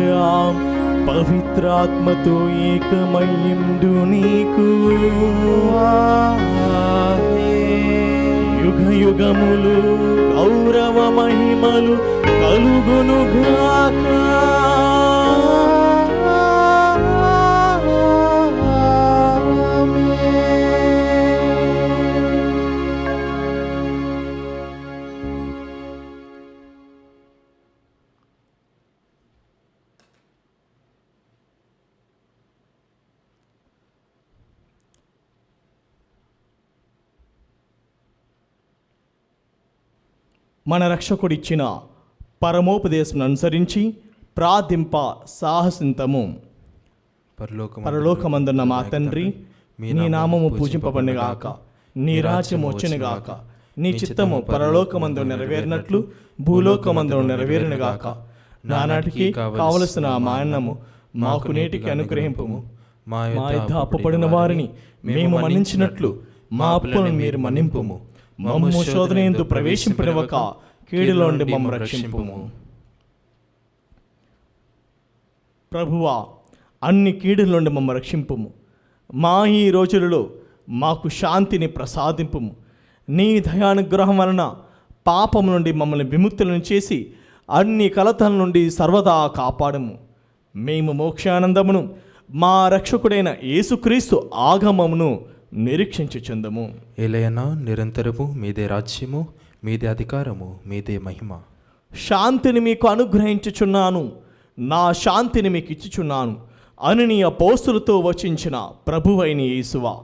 Speaker 2: పవిత్రాత్మతో ఏకమయ్యుండు నీకు యుగ యుగములు గౌరవ మహిమలు కలుగునుగాక. మన రక్షకుడిచ్చిన పరమోపదేశం అనుసరించి ప్రార్థింప సాహసింతము. పరలోకమందున్న మా తండ్రి, నీ నామము పూజింపబడునుగాక, నీ రాజ్యము వచ్చునుగాక, నీ చిత్తము పరలోకమందు నెరవేరినట్లు భూలోకమందు నెరవేరునుగాక. నానాటికి కావలసిన మా అన్నము మాకు నేటికి అనుగ్రహింపుము. మా యొద్ద అప్పుపడిన వారిని మేము మన్నించినట్లు మా అప్పులను మీరు మన్నింపుము. మమ్ము శోధనయందు ప్రవేశింపనివ్వక కీడులో నుండి మమ్ము రక్షింపుము. ప్రభువా, అన్ని కీడుల నుండి మమ్ము రక్షింపుము. మా ఈ రోజులలో మాకు శాంతిని ప్రసాదింపుము. నీ దయానుగ్రహం వలన పాపం నుండి మమ్మల్ని విముక్తులను చేసి అన్ని కలతల నుండి సర్వదా కాపాడము. మేము మోక్షానందమును మా రక్షకుడైన యేసుక్రీస్తు ఆగమమును నిరీక్షించుచుందము.
Speaker 1: ఏలయనా నిరంతరము మీదే రాజ్యము, మీదే అధికారము, మీదే మహిమ.
Speaker 2: శాంతిని మీకు అనుగ్రహించుచున్నాను, నా శాంతిని మీకు ఇచ్చుచున్నాను అని నీ అపోస్తులతో వచించిన ప్రభువైన యేసువా,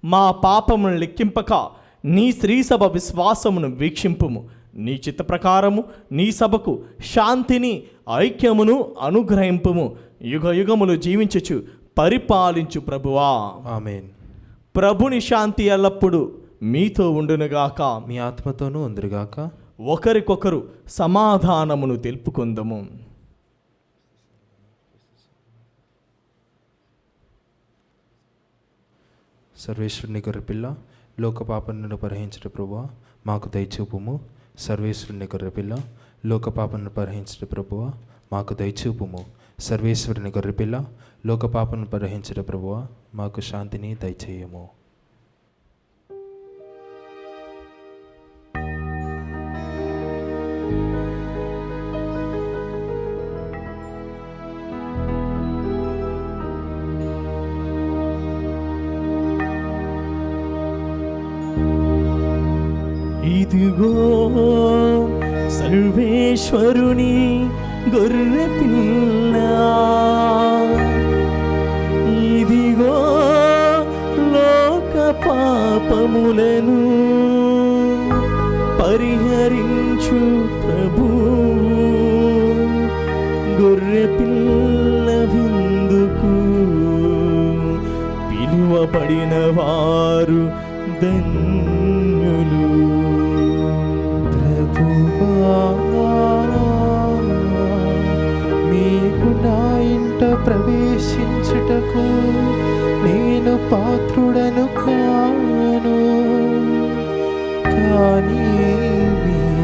Speaker 2: మా పాపమును లెక్కింపక నీ శ్రీసభ విశ్వాసమును వీక్షింపుము. నీ చిత్త ప్రకారము నీ సభకు శాంతిని ఐక్యమును అనుగ్రహింపుము. యుగ యుగములు జీవించుచు పరిపాలించు ప్రభువా.
Speaker 1: ఆమేన్.
Speaker 2: ప్రభుని శాంతి ఎల్లప్పుడూ మీతో ఉండునుగాక,
Speaker 1: మీ ఆత్మతోనూ ఉందిరుగాక.
Speaker 2: ఒకరికొకరు సమాధానమును తెలుపుకుందము.
Speaker 1: సర్వేశ్వరుని గొర్రెపిల్ల, లోక పాపలను పరిహరించిన ప్రభువా మాకు దయచూపుము. సర్వేశ్వరుని గొర్రెపిల్ల, లోక పాపలను పరిహరించిన ప్రభువా మాకు దయచూపుము. సర్వేశ్వరుని గొర్రెపిల్ల, లోక పాపలను పరిహరించిన ప్రభువా మాకు శాంతిని దయచేయము.
Speaker 2: ఇదిగో సర్వేశ్వరుని గొర్రెపిల్ల, ఇదిగో లోక పాపములను పరిహరించు ప్రభువు, గొర్రెపిల్ల విందుకు పిలువబడిన వారు ధన్యులు. ప్రభువా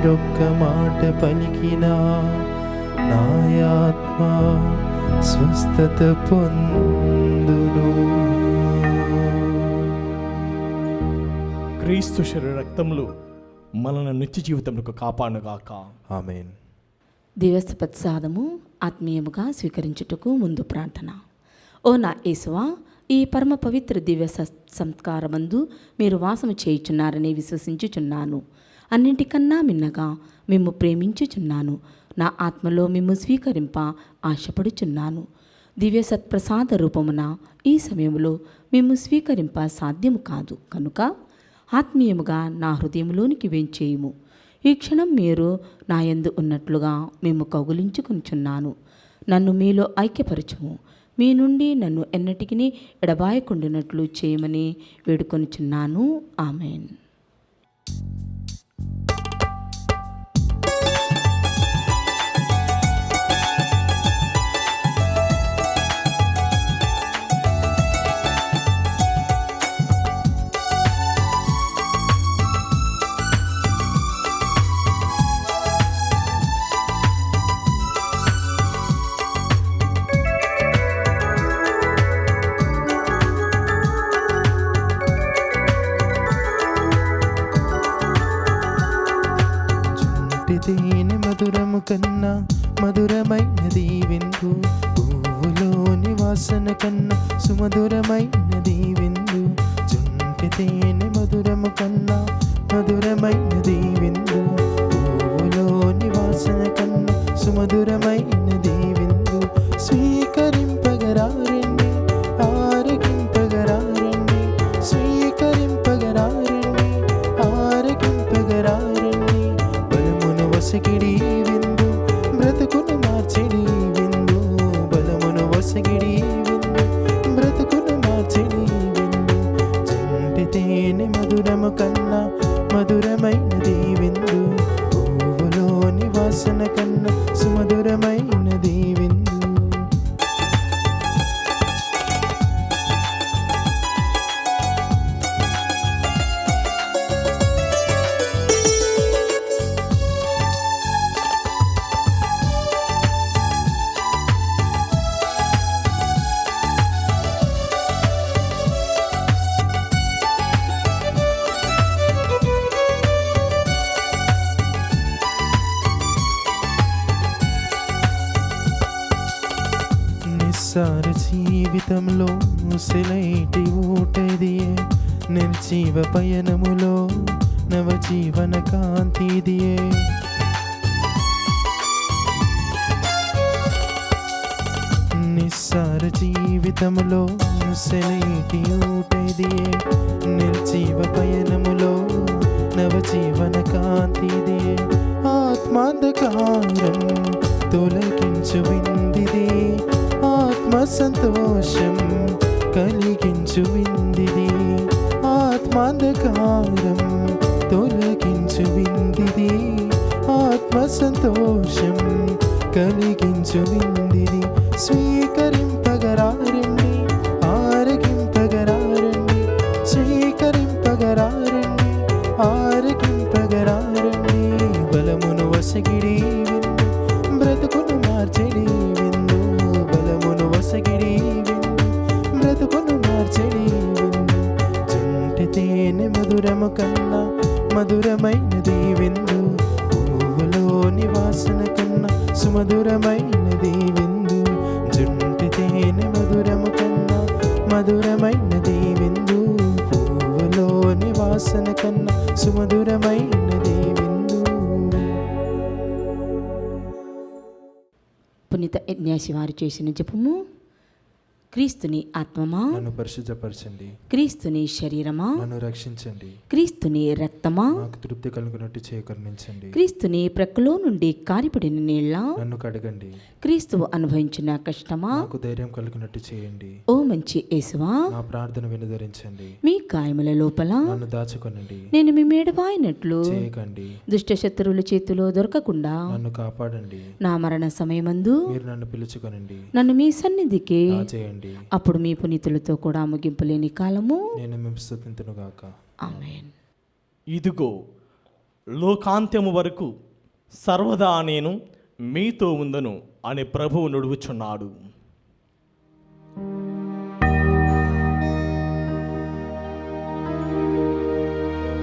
Speaker 1: మీరొక్క మాట పలికినా నాయాత్మ స్వస్థత పొందును.
Speaker 2: క్రీస్తు శరీర రక్తములు మనల్ని నిత్య జీవితంలో కాపాడుగాక.
Speaker 1: ఆమేన్.
Speaker 4: దివస ప్రసాదము ఆత్మీయముగా స్వీకరించుటకు ముందు ప్రార్థన. ఓ నా యేసువా, ఈ పరమ పవిత్ర దివ్య సంస్కారమందు మీరు వాసము చేయుచున్నారని విశ్వసించుచున్నాను. అన్నింటికన్నా మిన్నగా మిమ్ము ప్రేమించుచున్నాను. నా ఆత్మలో మిమ్ము స్వీకరింప ఆశపడుచున్నాను. దివ్య సత్ప్రసాద రూపమున ఈ సమయంలో మిమ్ము స్వీకరింప సాధ్యము కాదు కనుక ఆత్మీయముగా నా హృదయంలోనికి వేంచేయుము. ఈ క్షణం మీరు నా యందు ఉన్నట్లుగా మేము కౌగులించుకొనుచున్నాను. నన్ను మీలో ఐక్యపరచుము. మీ నుండి నన్ను ఎన్నటికీ ఎడబాయకుండినట్లు చేయమని వేడుకొనుచున్నాను. ఆమెన్.
Speaker 1: తేనె మధురము కన్నా మధురమైనది విందు, పువ్వులోని వాసన కన్నా సుమధురమైనది విందు. జుంటి తేనె మధురము కన్నా మధురమైనది విందు, పువ్వులోని వాసన కన్నా సుమధురమైనది విందు. స్వీకరింపగరారండి, ఆరగింపగరారండి, స్వీకరింపగరారండి, ఆరగింపగరారండి. బలమును వసగిడి విందు, బ్రతుకును మార్చిడి విందు. బలమును వసగిడి విందు, బ్రతుకును మార్చిడి విందు. జుంటి తేనె మధురము కన్నా మధురమైనది విందు, పువ్వులోని వాసన కన్నా సుమధురమైనది విందు. నిస్సార జీవితంలో ముసలైటి ఊటదియే, నిర్జీవ పయనములో నవజీవన కాంతిదియే. నిస్సార జీవితంలో ముసలైటి ఊటదియే, నిర్జీవ పయనములో నవజీవన కాంతిదియే. ఆత్మాంధకారం తొలగించు విందిది, ఆత్మ సంతోషం కలిగించు విందిది. ఆత్మాంధకారం తొలగించు విందిది, ఆత్మ సంతోషం కలిగించు విందిది. స్వీకరింపగరారండి, ఆరగింపగరారండి, స్వీకరింపగరారండి, ఆరగింపగరారండి. బలమును వసగిడి విందు, బ్రతుకును మార్చెడి విందు. బలమును వసగిడి విందు, బ్రతుకును మార్చెడి విందు. జుంటి తేనె మధురము కన్నా మధురమైనది విందు, పువ్వులోని వాసన కన్నా సుమధురమైనది విందు. జుంటి తేనె మధురము కన్నా మధురమైనది విందు, పువ్వులోని వాసన కన్నా సుమధురమైనది విందు.
Speaker 4: పునీత యజ్ఞాసి వారు చేసిన జపము. క్రీస్తుని ఆత్మమా
Speaker 1: నన్ను పరిశుద్ధపరచండి,
Speaker 4: క్రీస్తుని శరీరమా
Speaker 1: నన్ను రక్షించండి,
Speaker 4: క్రీస్తుని రక్తమా
Speaker 1: నాకు తృప్తి కలుగునట్టు చేయకరుణించండి.
Speaker 4: క్రీస్తుని ప్రక్కలో నుండి కారిపడిన నీళ్ళ
Speaker 1: నన్ను కడగండి,
Speaker 4: క్రీస్తువు అనుభవించిన కష్టమా
Speaker 1: నాకు ధైర్యం కలుగునట్టు చేయండి.
Speaker 4: ఓ మంచి యేసువా,
Speaker 1: నా ప్రార్థన వినధరించండి,
Speaker 4: మీ గాయముల లోపల
Speaker 1: నన్ను దాచుకొనండి,
Speaker 4: నేను మీ మేడవాయినట్లు
Speaker 1: చేయకండి.
Speaker 4: దుష్ట శత్రువుల చేతిలో దొరకకుండా
Speaker 1: నన్ను కాపాడండి,
Speaker 4: నా మరణ సమయమందు
Speaker 1: మీరు నన్ను పిలుచుకొనండి,
Speaker 4: నన్ను మీ సన్నిధికి
Speaker 1: చేయండి.
Speaker 4: అప్పుడు మీ పునీతులతో కూడా ముగింపులేని కాలము.
Speaker 1: నేను మేము స్తుతింతును గాక.
Speaker 4: ఆమేన్.
Speaker 2: ఇదిగో లోకాంత్యము వరకు సర్వదా నేను మీతో ఉందను అని ప్రభువు నుడువుచున్నాడు.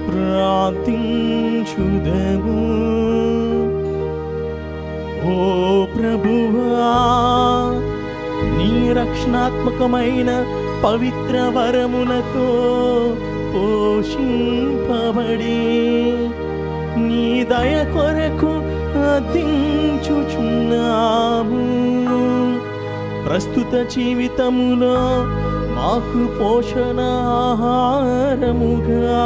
Speaker 2: ప్రార్థించుదము. ఓ ప్రభువా, నీ రక్షణాత్మకమైన పవిత్ర వరములతో పోషింపబడి నీ దయ కొరకు అర్థించుచున్నాము. ప్రస్తుత జీవితములో మాకు పోషణ ఆహారముగా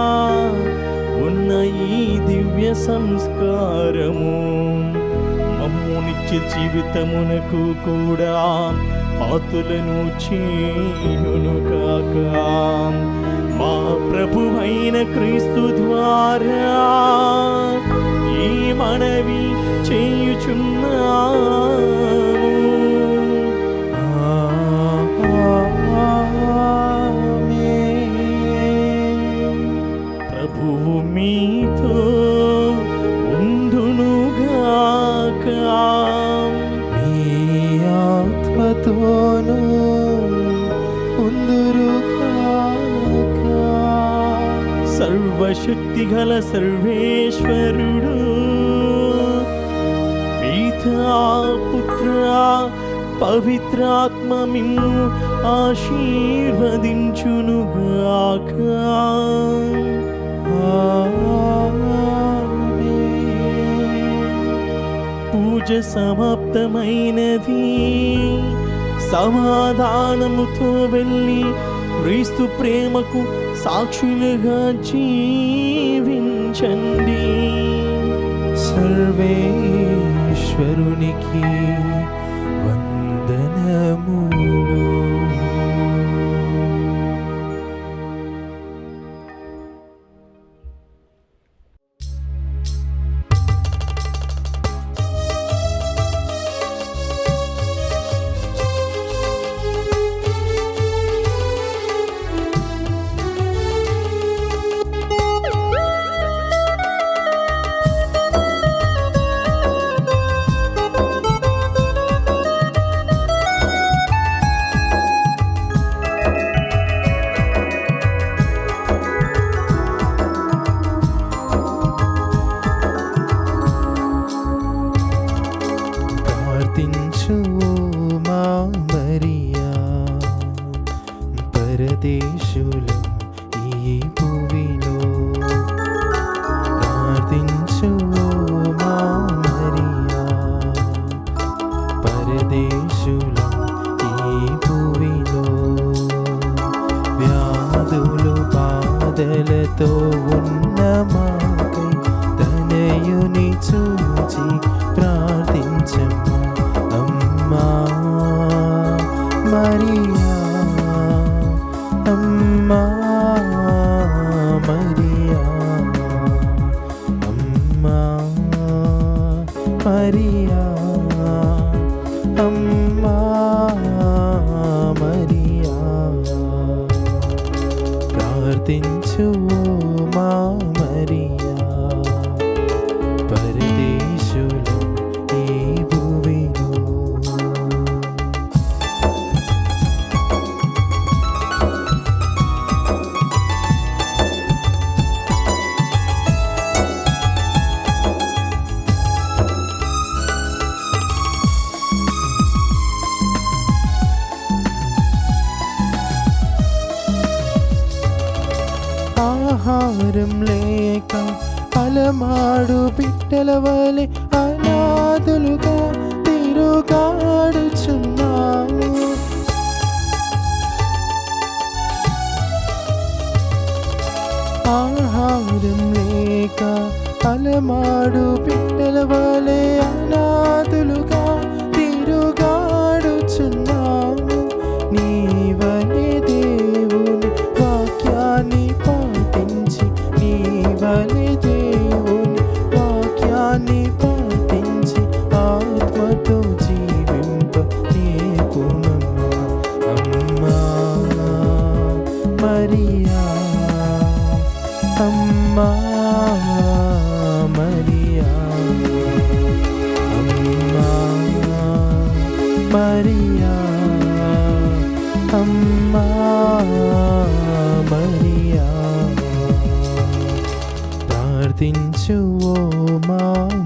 Speaker 2: ఉన్న ఈ దివ్య సంస్కారము మమ్ము నిత్య జీవితమునకు కూడా పాతులను చేయును కాక. మా ప్రభువైన క్రీస్తు ద్వారా ఈ మనవి చేయుచున్నాము. ప్రభువు మీతో ఉండునుగాక.
Speaker 1: మీ ఆత్మతోనూ ఉందురుగాక.
Speaker 2: సర్వశక్తిగల సర్వేశ్వరుడు పితా పుత్ర పవిత్రాత్మ మిమ్ము ఆశీర్వదించునుగాక. పూజ సమాప్తమైనది. సమాధానముతో వెళ్ళి క్రీస్తు ప్రేమకు సాక్షులుగా జీవించండి.
Speaker 1: సర్వేశ్వరునికి వందనములు. ప్రార్థించు మా మరియా, పరదేశులం ఈ భూమిలో. ప్రార్థించు మా మరియా, పరదేశులం ఈ భూమిలో. వ్యాధులు బాధలతో ఉన్న మాకై తనయుని చూచి ప్రార్థించమ్మా. అమ్మా మరియా, అమ్మా మరియా, అమ్మా మరియా, అమ్మా మరియా. ప్రార్థించు మా మరియా, పరదేశులం ఈ భూమిలో. ఆహారం లేక అలమాడు బిడ్డల వలె అనాథులుగా తిరుగాడుచున్నాము. ఆహారం లేక అలమాడు బిడ్డల వలె అనాథులుగా తిరుగాడుచున్నాము. నీవనే దేవుని వాక్యాన్ని పాటించి, నీవనే దేవుని వాక్యాన్ని పాటించి ఆత్మతో జీవింప నేర్పుమమ్మా. అమ్మా మరియా, అమ్మా ఆమేన్.